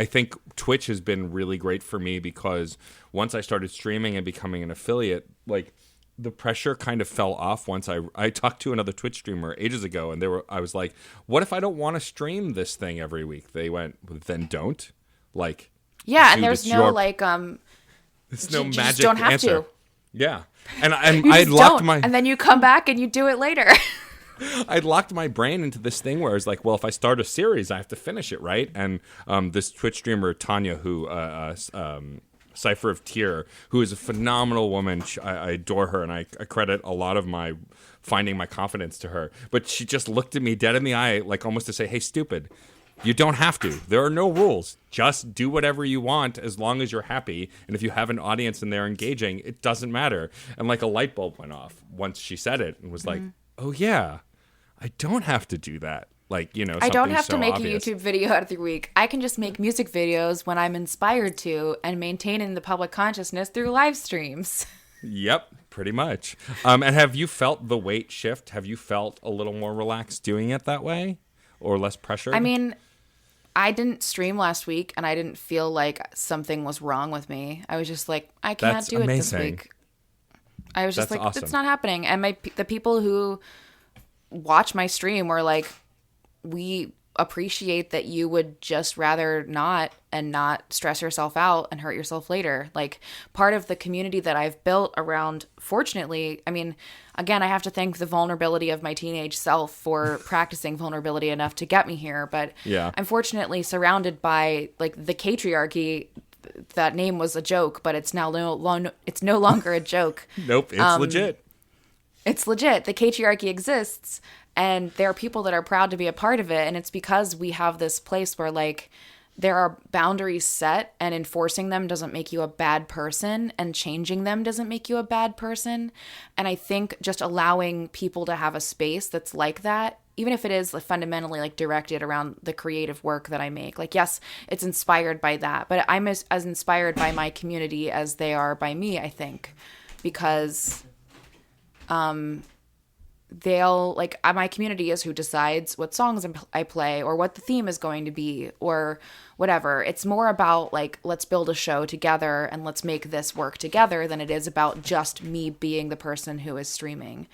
Speaker 1: Twitch has been really great for me because once I started streaming and becoming an affiliate, like the pressure kind of fell off once I talked to another Twitch streamer ages ago, and I was like, what if I don't want to stream this thing every week? They went, well, then don't. Like,
Speaker 2: yeah,
Speaker 1: dude,
Speaker 2: and there's no like
Speaker 1: there's no
Speaker 2: you
Speaker 1: magic
Speaker 2: just don't have
Speaker 1: answer.
Speaker 2: to.
Speaker 1: Yeah. And
Speaker 2: You
Speaker 1: I
Speaker 2: just
Speaker 1: locked
Speaker 2: don't.
Speaker 1: my
Speaker 2: And then you come back and you do it later.
Speaker 1: I'd locked my brain into this thing where I was like, well, if I start a series, I have to finish it, right? And this Twitch streamer, Tanya, who Cypher of Tyr, who is a phenomenal woman. I adore her, and I credit a lot of my finding my confidence to her. But she just looked at me dead in the eye, like almost to say, hey, stupid, you don't have to. There are no rules. Just do whatever you want as long as you're happy. And if you have an audience and they're engaging, it doesn't matter. And like a light bulb went off once she said it and was like, oh, yeah, I don't have to do that. Like, you know,
Speaker 2: I don't have
Speaker 1: so
Speaker 2: to make
Speaker 1: obvious.
Speaker 2: a YouTube video every week. I can just make music videos when I'm inspired to and maintain in the public consciousness through live streams.
Speaker 1: Yep, pretty much. And have you felt the weight shift? Have you felt a little more relaxed doing it that way or less pressured?
Speaker 2: I mean, I didn't stream last week and I didn't feel like something was wrong with me. I was just like, I can't
Speaker 1: That's
Speaker 2: do it this
Speaker 1: amazing.
Speaker 2: week. I was just
Speaker 1: That's
Speaker 2: like,
Speaker 1: awesome.
Speaker 2: it's not happening. And the people who watch my stream were like, we appreciate that you would just rather not and not stress yourself out and hurt yourself later. Like, part of the community that I've built around, fortunately, I mean, again, I have to thank the vulnerability of my teenage self for practicing vulnerability enough to get me here. But
Speaker 1: Yeah.
Speaker 2: I'm fortunately surrounded by like the Katriarchy. That name was a joke, but it's now it's no longer a joke.
Speaker 1: Nope, it's legit.
Speaker 2: It's legit. The Katriarchy exists, and there are people that are proud to be a part of it. And it's because we have this place where, like, there are boundaries set, and enforcing them doesn't make you a bad person, and changing them doesn't make you a bad person. And I think just allowing people to have a space that's like that, even if it is fundamentally like directed around the creative work that I make, like, yes, it's inspired by that, but I'm as inspired by my community as they are by me, I think, because they'll like, my community is who decides what songs I play or what the theme is going to be or whatever. It's more about like, let's build a show together and let's make this work together than it is about just me being the person who is streaming.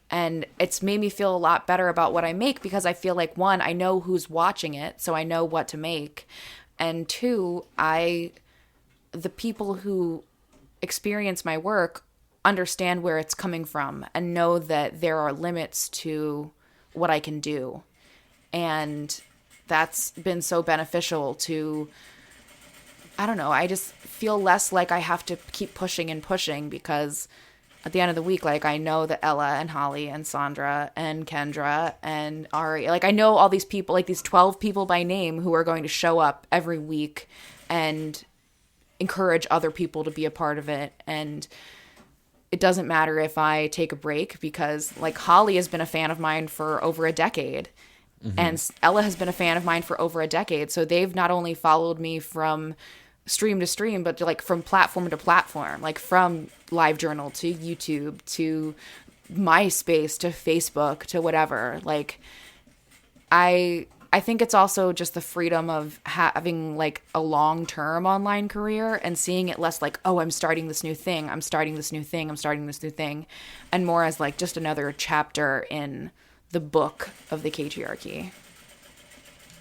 Speaker 2: And it's made me feel a lot better about what I make because I feel like, one, I know who's watching it, so I know what to make. And two, the people who experience my work understand where it's coming from and know that there are limits to what I can do. And that's been so beneficial to, I don't know, I just feel less like I have to keep pushing and pushing because at the end of the week, like, I know that Ella and Holly and Sandra and Kendra and Ari, like, I know all these people, like these 12 people by name who are going to show up every week and encourage other people to be a part of it. And it doesn't matter if I take a break because, like, Holly has been a fan of mine for over a decade. Mm-hmm. And Ella has been a fan of mine for over a decade. So they've not only followed me from stream to stream, but like from platform to platform, like from LiveJournal to YouTube to MySpace to Facebook to whatever. Like, I think it's also just the freedom of having like a long-term online career and seeing it less like, oh, I'm starting this new thing, I'm starting this new thing, and more as like just another chapter in the book of the Katriarchy.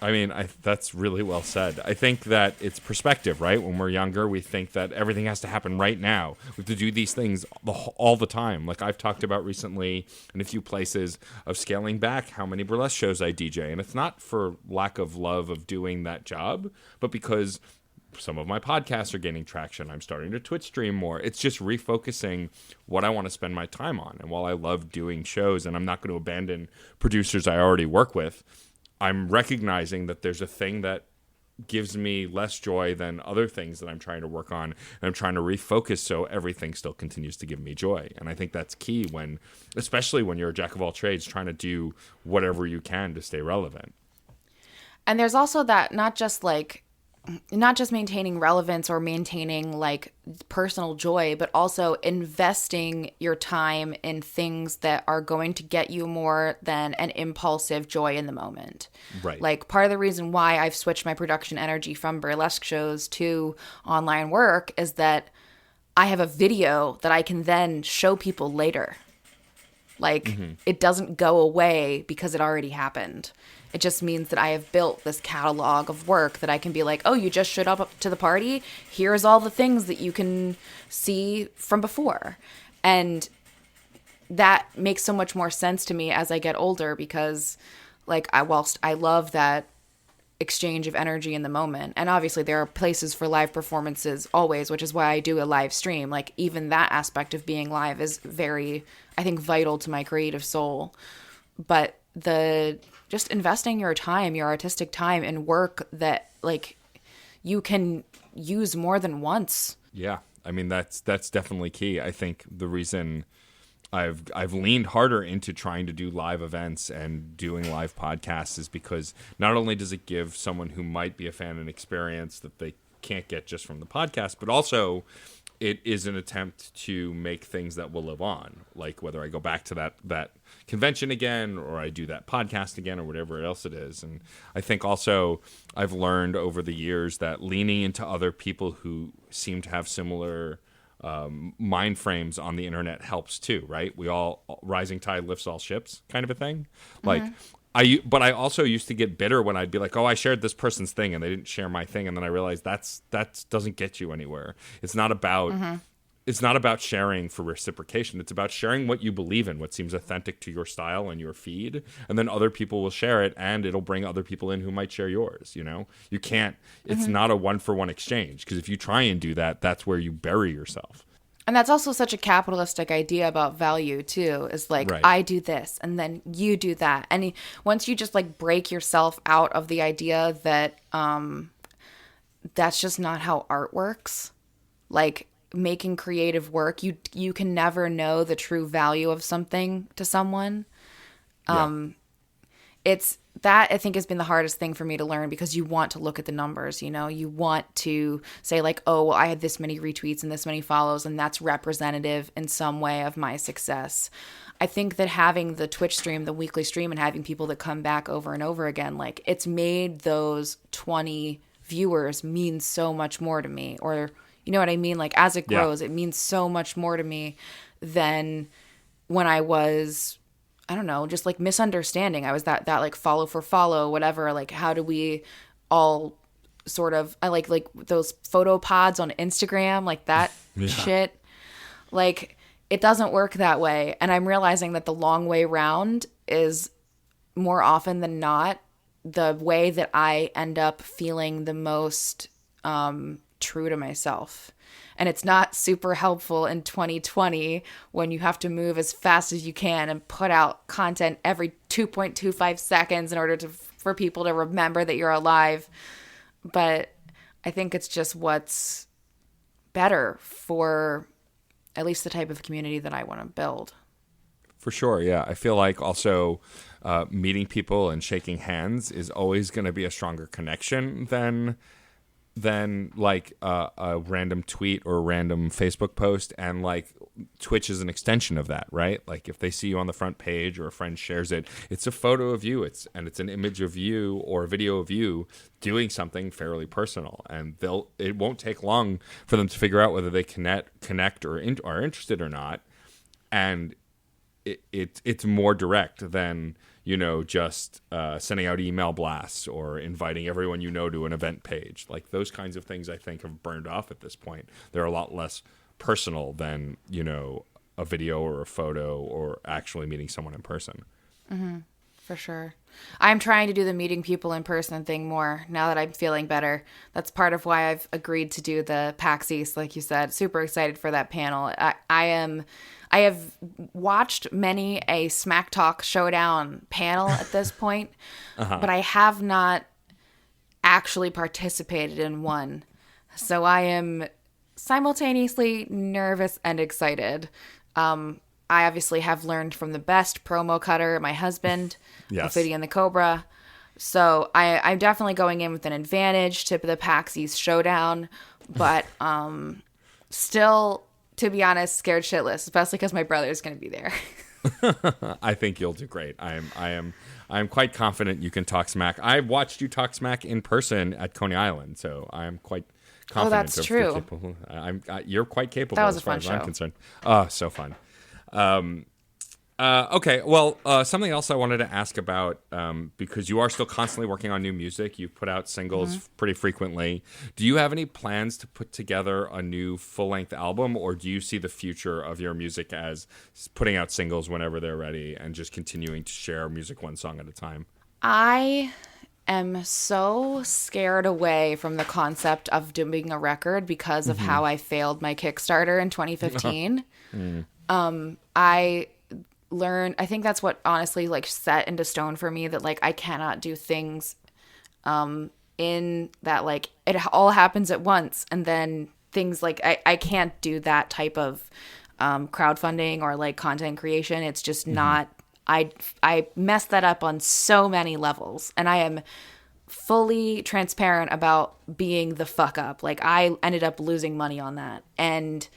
Speaker 1: I mean, that's really well said. I think that it's perspective, right? When we're younger, we think that everything has to happen right now. We have to do these things all the time. Like I've talked about recently in a few places of scaling back how many burlesque shows I DJ. And it's not for lack of love of doing that job, but because some of my podcasts are gaining traction. I'm starting to Twitch stream more. It's just refocusing what I want to spend my time on. And while I love doing shows and I'm not going to abandon producers I already work with, I'm recognizing that there's a thing that gives me less joy than other things that I'm trying to work on. And I'm trying to refocus so everything still continues to give me joy. And I think that's key especially when you're a jack of all trades, trying to do whatever you can to stay relevant.
Speaker 2: And there's also that, not just like not just maintaining relevance or maintaining like personal joy, but also investing your time in things that are going to get you more than an impulsive joy in the moment.
Speaker 1: Right.
Speaker 2: Like part of the reason why I've switched my production energy from burlesque shows to online work is that I have a video that I can then show people later. Like it doesn't go away because it already happened. It just means that I have built this catalog of work that I can be like, oh, you just showed up to the party? Here's all the things that you can see from before. And that makes so much more sense to me as I get older because, like, whilst I love that exchange of energy in the moment, and obviously there are places for live performances always, which is why I do a live stream. Like, even that aspect of being live is very, I think, vital to my creative soul. But just investing your time, your artistic time in work that like you can use more than once.
Speaker 1: Yeah. I mean, that's definitely key. I think the reason I've leaned harder into trying to do live events and doing live podcasts is because not only does it give someone who might be a fan an experience that they can't get just from the podcast, but also it is an attempt to make things that will live on. Like whether I go back to that convention again or I do that podcast again or whatever else it is. And I think also I've learned over the years that leaning into other people who seem to have similar mind frames on the internet helps too, right? We all, rising tide lifts all ships kind of a thing. Like but I also used to get bitter when I'd be like, oh, I shared this person's thing and they didn't share my thing. And then I realized that doesn't get you anywhere. It's not about sharing for reciprocation. It's about sharing what you believe in, what seems authentic to your style and your feed. And then other people will share it and it'll bring other people in who might share yours. You know, you can't, it's not a 1-for-1 exchange, because if you try and do that, that's where you bury yourself.
Speaker 2: And that's also such a capitalistic idea about value too, is like,
Speaker 1: Right.
Speaker 2: I do this and then you do that. And once you just like break yourself out of the idea that that's just not how art works, like making creative work, you can never know the true value of something to someone. It's that I think has been the hardest thing for me to learn, because you want to look at the numbers, you know, you want to say like, oh, well, I had this many retweets and this many follows and that's representative in some way of my success. I think that having the Twitch stream, the weekly stream, and having people that come back over and over again, like it's made those 20 viewers mean so much more to me. Or, you know what I mean? Like as it grows, it means so much more to me than when I was, I don't know, just like misunderstanding. I was that like follow for follow, whatever. Like, how do we all sort of, I like those photo pods on Instagram, like that shit. Like, it doesn't work that way. And I'm realizing that the long way round is more often than not the way that I end up feeling the most true to myself. And it's not super helpful in 2020 when you have to move as fast as you can and put out content every 2.25 seconds in order for people to remember that you're alive. But I think it's just what's better for at least the type of community that I want to build.
Speaker 1: For sure, yeah. I feel like also meeting people and shaking hands is always going to be a stronger connection than like a random tweet or a random Facebook post. And like Twitch is an extension of that, right? Like if they see you on the front page or a friend shares it, it's a photo of you, it's an image of you or a video of you doing something fairly personal, and it won't take long for them to figure out whether they connect or are interested or not. And it's more direct than, you know, just sending out email blasts or inviting everyone you know to an event page. Like those kinds of things I think have burned off at this point. They're a lot less personal than, you know, a video or a photo or actually meeting someone in person.
Speaker 2: Mm-hmm. For sure. I'm trying to do the meeting people in person thing more now that I'm feeling better. That's part of why I've agreed to do the PAX East, like you said. Super excited for that panel. I have watched many a Smack Talk Showdown panel at this point, but I have not actually participated in one. So I am simultaneously nervous and excited. I obviously have learned from the best promo cutter, my husband,
Speaker 1: Yes.
Speaker 2: Ophidian the Cobra. So I'm definitely going in with an advantage to the PAX East showdown, but still, to be honest, scared shitless, especially because my brother's going to be there.
Speaker 1: I think you'll do great. I am quite confident you can talk smack. I watched you talk smack in person at Coney Island, so I am quite confident.
Speaker 2: Oh, that's true.
Speaker 1: You're quite capable.
Speaker 2: That was
Speaker 1: as
Speaker 2: a
Speaker 1: far
Speaker 2: fun
Speaker 1: as I'm
Speaker 2: show.
Speaker 1: concerned. Oh, so fun. Okay, well, something else I wanted to ask about, because you are still constantly working on new music. You've put out singles pretty frequently. Do you have any plans to put together a new full-length album, or do you see the future of your music as putting out singles whenever they're ready and just continuing to share music one song at a time?
Speaker 2: I am so scared away from the concept of doing a record because of how I failed my Kickstarter in 2015. I think that's what honestly like set into stone for me, that like I cannot do things in that like it all happens at once, and then things like I can't do that type of crowdfunding or like content creation. It's just not. I messed that up on so many levels, and I am fully transparent about being the fuck up. Like I ended up losing money on that, and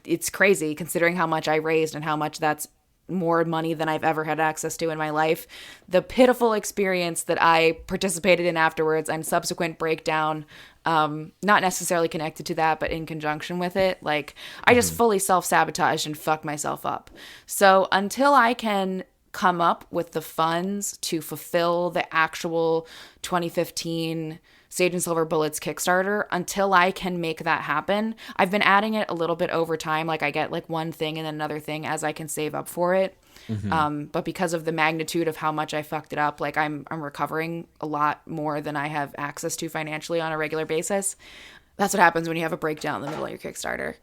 Speaker 2: it's crazy considering how much I raised and how much that's more money than I've ever had access to in my life. The pitiful experience that I participated in afterwards and subsequent breakdown, not necessarily connected to that, but in conjunction with it, like I just fully self-sabotaged and fucked myself up. So until I can come up with the funds to fulfill the actual 2015 Sage and Silver Bullets Kickstarter, until I can make that happen, I've been adding it a little bit over time. Like I get like one thing and then another thing as I can save up for it. But because of the magnitude of how much I fucked it up, like I'm recovering a lot more than I have access to financially on a regular basis. That's what happens when you have a breakdown in the middle of your Kickstarter.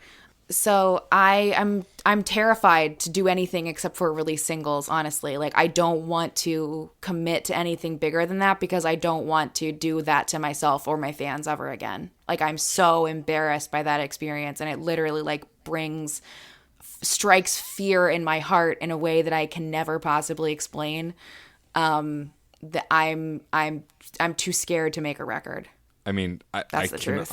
Speaker 2: So I'm terrified to do anything except for release singles, honestly. Like I don't want to commit to anything bigger than that because I don't want to do that to myself or my fans ever again. Like I'm so embarrassed by that experience, and it literally like strikes fear in my heart in a way that I can never possibly explain. That I'm too scared to make a record.
Speaker 1: I mean,
Speaker 2: That's the truth.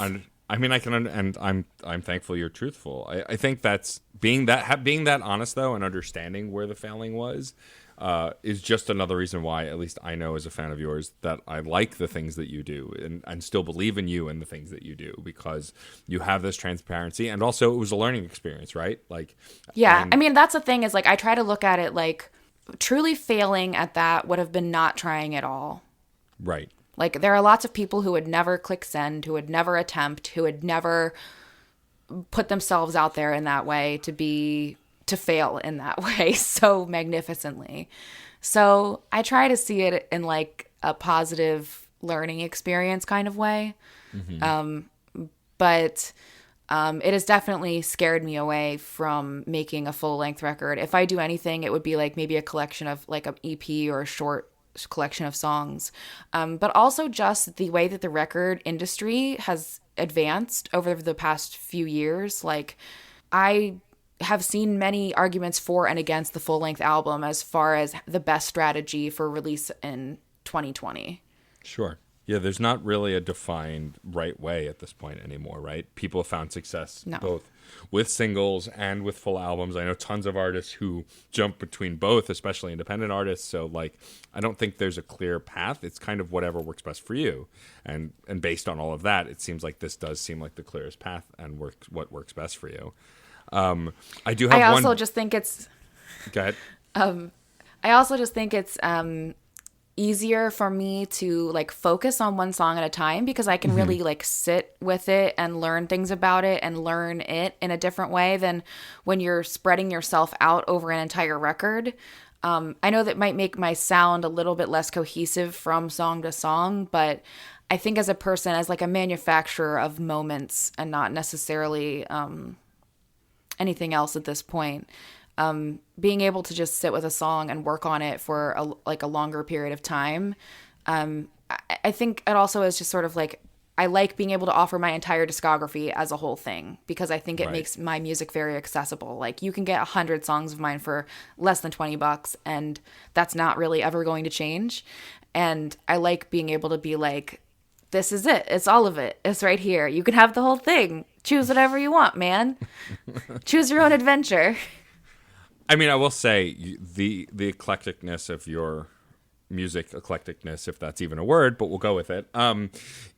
Speaker 1: I can, and I'm thankful you're truthful. I think that's being that honest though, and understanding where the failing was, is just another reason why, at least I know as a fan of yours, that I like the things that you do and still believe in you and the things that you do, because you have this transparency, and also it was a learning experience, right? Like,
Speaker 2: yeah, I mean that's the thing, is like I try to look at it like truly failing at that would have been not trying at all.
Speaker 1: Right.
Speaker 2: Like there are lots of people who would never click send, who would never attempt, who would never put themselves out there in that way to fail in that way so magnificently. So I try to see it in like a positive learning experience kind of way. But it has definitely scared me away from making a full length record. If I do anything, it would be like maybe a collection of like an EP or a short collection of songs, but also just the way that the record industry has advanced over the past few years. Like I have seen many arguments for and against the full-length album as far as the best strategy for release in 2020.
Speaker 1: Sure. Yeah, there's not really a defined right way at this point anymore, right? People have found success both with singles and with full albums. I know tons of artists who jump between both, especially independent artists. So, like, I don't think there's a clear path. It's kind of whatever works best for you. And based on all of that, it seems like this does seem like the clearest path and what works best for you. I do have one...
Speaker 2: I also just think it's...
Speaker 1: Go ahead.
Speaker 2: I also just think it's easier for me to like focus on one song at a time, because I can really like sit with it and learn things about it and learn it in a different way than when you're spreading yourself out over an entire record. I know that might make my sound a little bit less cohesive from song to song, but I think as a person, as like a manufacturer of moments and not necessarily anything else at this point, being able to just sit with a song and work on it for a longer period of time. I think it also is just sort of like, I like being able to offer my entire discography as a whole thing because I think it
Speaker 1: Right.
Speaker 2: makes my music very accessible. Like you can get 100 songs of mine for less than $20 and that's not really ever going to change. And I like being able to be like, this is it. It's all of it. It's right here. You can have the whole thing. Choose whatever you want, man. Choose your own adventure.
Speaker 1: I mean, I will say the eclecticness of your music, eclecticness, if that's even a word, but we'll go with it,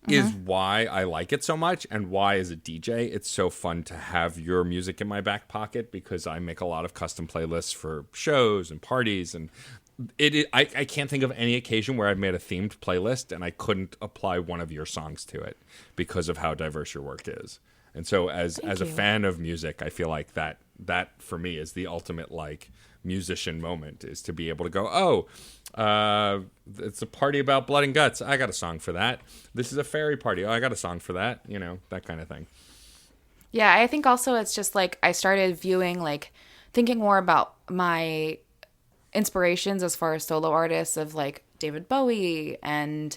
Speaker 1: is why I like it so much, and why as a DJ it's so fun to have your music in my back pocket, because I make a lot of custom playlists for shows and parties, and I can't think of any occasion where I've made a themed playlist and I couldn't apply one of your songs to it because of how diverse your work is. And so as a fan of music, I feel like that for me is the ultimate like musician moment, is to be able to go, it's a party about blood and guts. I got a song for that. This is a fairy party. Oh, I got a song for that. You know, that kind of thing.
Speaker 2: Yeah, I think also it's just like I started thinking more about my inspirations as far as solo artists of like David Bowie and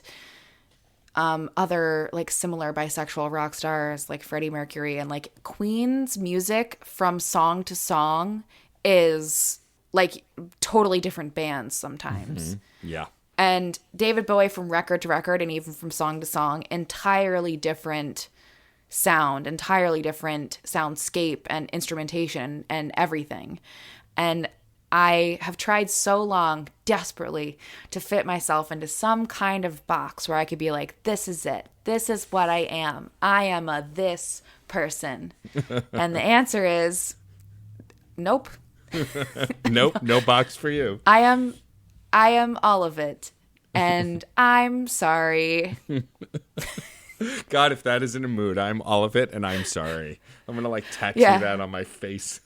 Speaker 2: other like similar bisexual rock stars like Freddie Mercury, and like Queen's music from song to song is like totally different bands sometimes.
Speaker 1: Yeah.
Speaker 2: And David Bowie from record to record and even from song to song, entirely different sound, entirely different soundscape and instrumentation and everything. And I have tried so long, desperately, to fit myself into some kind of box where I could be like, this is it. This is what I am. I am a this person. And the answer is, nope.
Speaker 1: Nope, no box for you.
Speaker 2: I am all of it. And I'm sorry.
Speaker 1: God, if that isn't a mood, I'm all of it and I'm sorry. I'm going to like tattoo that on my face.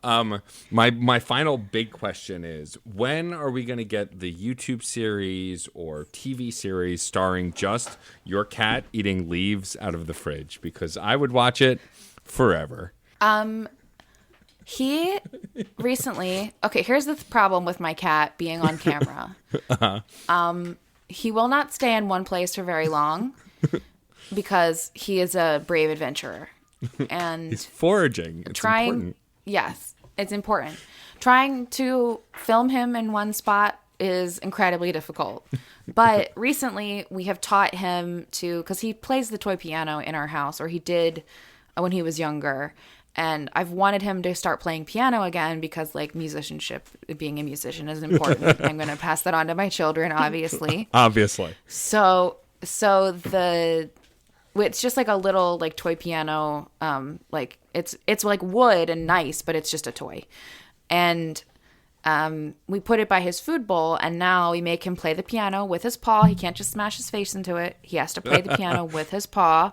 Speaker 1: My final big question is, when are we going to get the YouTube series or TV series starring just your cat eating leaves out of the fridge? Because I would watch it forever.
Speaker 2: He recently, okay, here's the problem with my cat being on camera. He will not stay in one place for very long because he is a brave adventurer. And
Speaker 1: he's foraging. It's important.
Speaker 2: Yes, it's important. Trying to film him in one spot is incredibly difficult. But recently we have taught him to, because he plays the toy piano in our house, or he did when he was younger. And I've wanted him to start playing piano again because, like, musicianship, being a musician is important. I'm going to pass that on to my children, obviously.
Speaker 1: Obviously.
Speaker 2: So it's just like a little like toy piano, like it's like wood and nice, but it's just a toy. And we put it by his food bowl, and now we make him play the piano with his paw. He can't just smash his face into it. He has to play the piano with his paw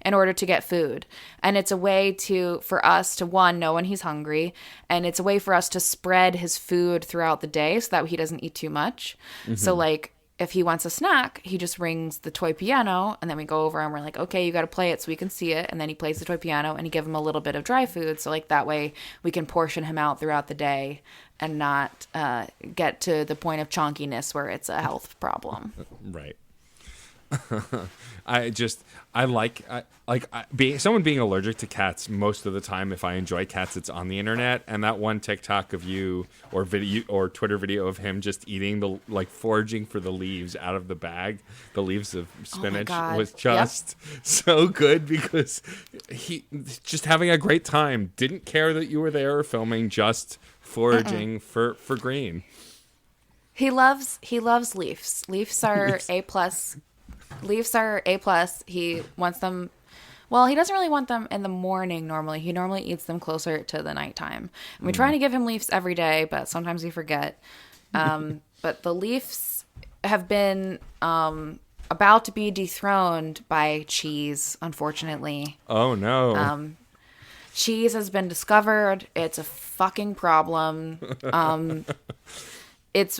Speaker 2: in order to get food. And it's a way for us to, one, know when he's hungry, and it's a way for us to spread his food throughout the day so that he doesn't eat too much. So like, if he wants a snack, he just rings the toy piano, and then we go over and we're like, okay, you got to play it so we can see it. And then he plays the toy piano, and you give him a little bit of dry food. So like that way we can portion him out throughout the day and not get to the point of chonkiness where it's a health problem.
Speaker 1: Right. Someone being allergic to cats. Most of the time, if I enjoy cats, it's on the internet. And that one TikTok of you or video or Twitter video of him just eating foraging for the leaves out of the bag, the leaves of spinach, was just so good, because he just having a great time, didn't care that you were there filming, just foraging for green.
Speaker 2: He loves leaves. Leaves are A+. Leaves are A+. He wants them. Well, he doesn't really want them in the morning normally. He normally eats them closer to the nighttime. And we try to give him leaves every day, but sometimes we forget. But the leaves have been about to be dethroned by cheese, unfortunately.
Speaker 1: Oh, no.
Speaker 2: Cheese has been discovered. It's a fucking problem. It's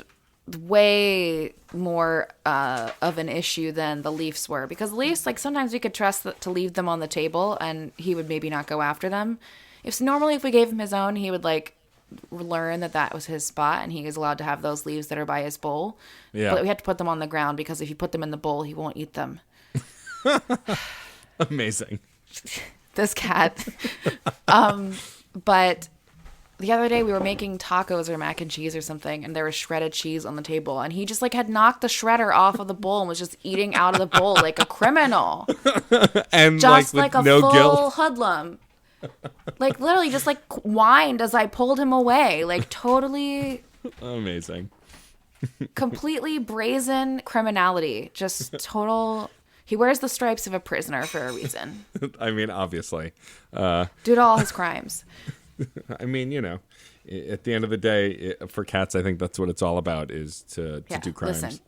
Speaker 2: way more of an issue than the leaves were, because leaves, like, sometimes we could trust to leave them on the table and he would maybe not go after them. If we gave him his own, he would like learn that was his spot and he is allowed to have those leaves that are by his bowl.
Speaker 1: Yeah.
Speaker 2: But we have to put them on the ground because if you put them in the bowl, he won't eat them.
Speaker 1: Amazing.
Speaker 2: This cat. But the other day we were making tacos or mac and cheese or something, and there was shredded cheese on the table, and he just like had knocked the shredder off of the bowl and was just eating out of the bowl like a criminal.
Speaker 1: And
Speaker 2: Just
Speaker 1: like
Speaker 2: like
Speaker 1: with
Speaker 2: a
Speaker 1: no
Speaker 2: full
Speaker 1: guilt.
Speaker 2: hoodlum. Like literally just like whined as I pulled him away. Like totally
Speaker 1: Amazing.
Speaker 2: completely brazen criminality. Just total. He wears the stripes of a prisoner for a reason.
Speaker 1: I mean, obviously.
Speaker 2: Due to all his crimes.
Speaker 1: I mean, you know, at the end of the day, for cats, I think that's what it's all about, is to do crimes.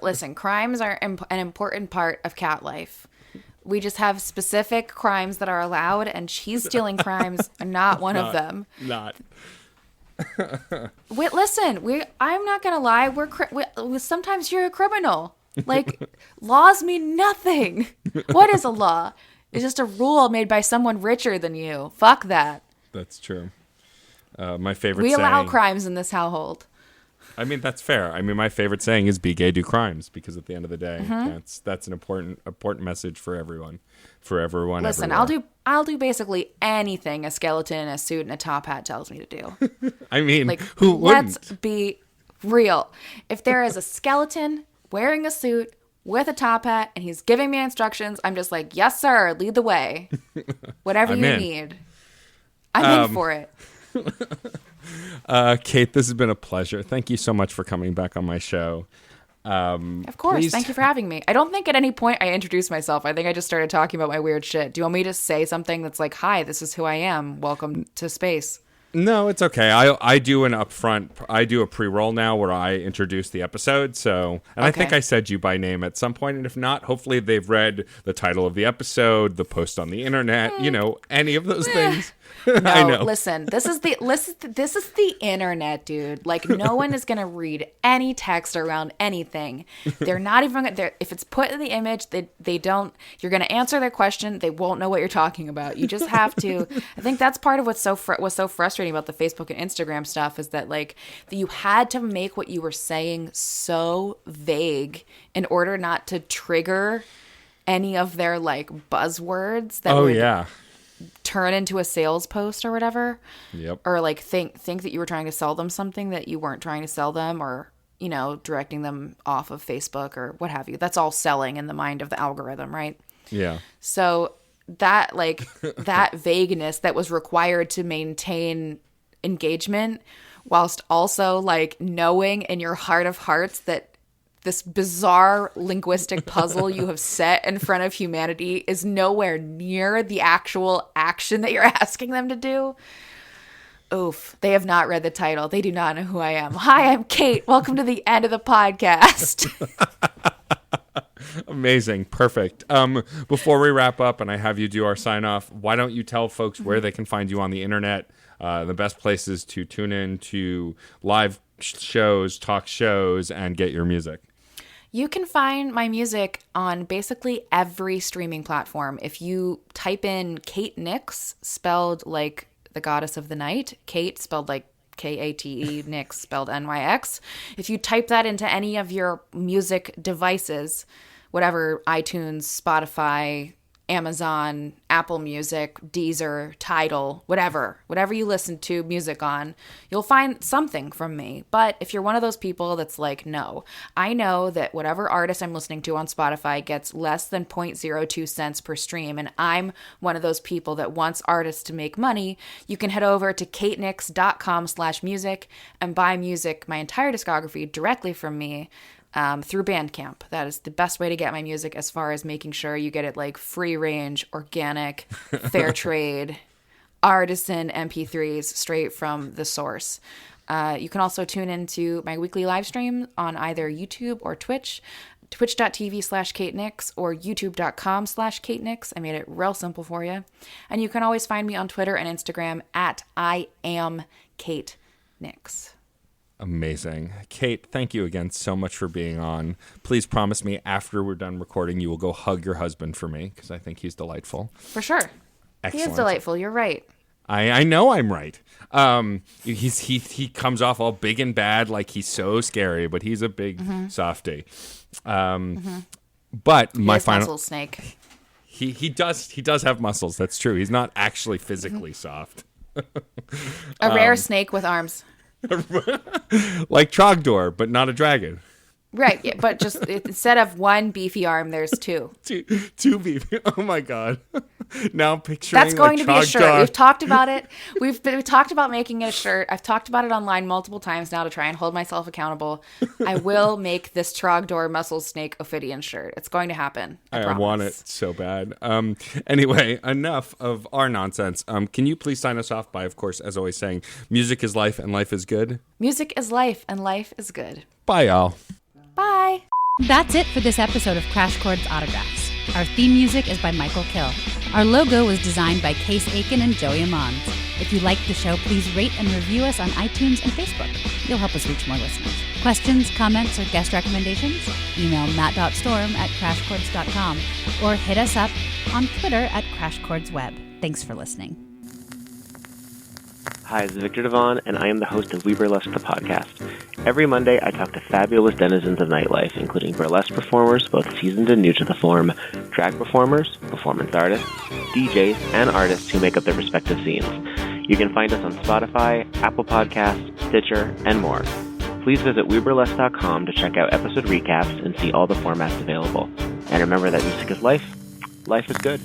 Speaker 2: Listen, crimes are an important part of cat life. We just have specific crimes that are allowed, and cheese stealing crimes are not one of them.
Speaker 1: Not.
Speaker 2: Wait, listen, I'm not gonna lie. Sometimes you're a criminal. Like, laws mean nothing. What is a law? It's just a rule made by someone richer than you. Fuck that.
Speaker 1: That's true. My favorite
Speaker 2: We
Speaker 1: saying...
Speaker 2: allow crimes in this household.
Speaker 1: I mean, that's fair. I mean, my favorite saying is "Be gay, do crimes," because at the end of the day, that's an important message for everyone.
Speaker 2: Listen,
Speaker 1: everywhere.
Speaker 2: I'll do basically anything a skeleton in a suit and a top hat tells me to do.
Speaker 1: I mean,
Speaker 2: Like,
Speaker 1: who wouldn't?
Speaker 2: let's be real. If there is a skeleton wearing a suit with a top hat and he's giving me instructions, I'm just like, yes, sir, lead the way. Whatever
Speaker 1: I'm
Speaker 2: you
Speaker 1: in.
Speaker 2: need. I'm in for it.
Speaker 1: Kate, this has been a pleasure. Thank you so much for coming back on my show.
Speaker 2: Of course.
Speaker 1: please-
Speaker 2: Thank you for having me. I don't think at any point I introduced myself. I think I just started talking about my weird shit. Do you want me to say something that's like, hi, this is who I am. Welcome to space.
Speaker 1: No, it's okay. I do an upfront. I do a pre-roll now where I introduce the episode. So, and I think
Speaker 2: Okay.
Speaker 1: I said you by name at some point, and if not, hopefully they've read the title of the episode, the post on the internet. You know, any of those things.
Speaker 2: No,
Speaker 1: I know.
Speaker 2: listen. This is the internet, dude. Like, no one is gonna read any text around anything. They're not even gonna. If it's put in the image, they don't. You're gonna answer their question. They won't know what you're talking about. You just have to. I think that's part of what's so frustrating about the Facebook and Instagram stuff is that like you had to make what you were saying so vague in order not to trigger any of their like buzzwords that
Speaker 1: Oh
Speaker 2: would
Speaker 1: yeah.
Speaker 2: turn into a sales post or whatever.
Speaker 1: Yep.
Speaker 2: Or like think that you were trying to sell them something that you weren't trying to sell them, or you know, directing them off of Facebook or what have you. That's all selling in the mind of the algorithm, right?
Speaker 1: Yeah.
Speaker 2: So that like that vagueness that was required to maintain engagement whilst also like knowing in your heart of hearts that this bizarre linguistic puzzle you have set in front of humanity is nowhere near the actual action that you're asking them to do. Oof. They have not read the title. They do not know who I am. Hi, I'm Kate. Welcome to the end of the podcast.
Speaker 1: Amazing. Perfect. Before we wrap up and I have you do our sign off, why don't you tell folks where they can find you on the internet, the best places to tune in to live shows, talk shows, and get your music?
Speaker 2: You can find my music on basically every streaming platform. If you type in Kate Nyx, spelled like the goddess of the night, Kate spelled like Kate, Nyx spelled Nyx. If you type that into any of your music devices, whatever, iTunes, Spotify, Amazon, Apple Music, Deezer, Tidal, whatever you listen to music on, you'll find something from me. But if you're one of those people that's like, no, I know that whatever artist I'm listening to on Spotify gets less than 0.02 cents per stream, and I'm one of those people that wants artists to make money, you can head over to katenyx.com/music and buy music, my entire discography, directly from me. Through Bandcamp. That is the best way to get my music as far as making sure you get it like free range, organic, fair trade, artisan MP3s straight from the source. You can also tune into my weekly live stream on either YouTube or Twitch, twitch.tv/Kate Nyx or youtube.com/Kate Nyx. I made it real simple for you. And you can always find me on Twitter and Instagram at I am Kate Nyx.
Speaker 1: Amazing. Kate, thank you again so much for being on. Please promise me after we're done recording, you will go hug your husband for me because I think he's delightful.
Speaker 2: For sure.
Speaker 1: Excellent.
Speaker 2: He is delightful. You're right.
Speaker 1: I know I'm right. He comes off all big and bad, like he's so scary, but he's a big softy. But my final
Speaker 2: muscle snake.
Speaker 1: He does have muscles. That's true. He's not actually physically soft.
Speaker 2: A rare snake with arms.
Speaker 1: Like Trogdor, but not a dragon.
Speaker 2: Right, yeah, but just instead of one beefy arm, there's two.
Speaker 1: Two beefy. Oh my god! Now I'm picturing
Speaker 2: that's going
Speaker 1: like
Speaker 2: to be a shirt.
Speaker 1: Trogdor.
Speaker 2: We've talked about it. We've talked about making it a shirt. I've talked about it online multiple times now to try and hold myself accountable. I will make this Trogdor muscle snake Ophidian shirt. It's going to happen. I
Speaker 1: want it so bad. Anyway, enough of our nonsense. Can you please sign us off by, of course, as always, saying music is life and life is good?
Speaker 2: Music is life and life is good.
Speaker 1: Bye, y'all.
Speaker 2: Bye.
Speaker 4: That's it for this episode of Crash Chords Autographs. Our theme music is by Michael Kill. Our logo was designed by Case Aiken and Joey Amons. If you liked the show, please rate and review us on iTunes and Facebook. You'll help us reach more listeners. Questions, comments, or guest recommendations? Email matt.storm@crashchords.com or hit us up on Twitter @CrashChordsWeb. Thanks for listening.
Speaker 5: Hi, this is Victor Devon, and I am the host of We Burlesque, the podcast. Every Monday, I talk to fabulous denizens of nightlife, including burlesque performers, both seasoned and new to the form, drag performers, performance artists, DJs, and artists who make up their respective scenes. You can find us on Spotify, Apple Podcasts, Stitcher, and more. Please visit WeBurlesque.com to check out episode recaps and see all the formats available. And remember that music is life. Life is good.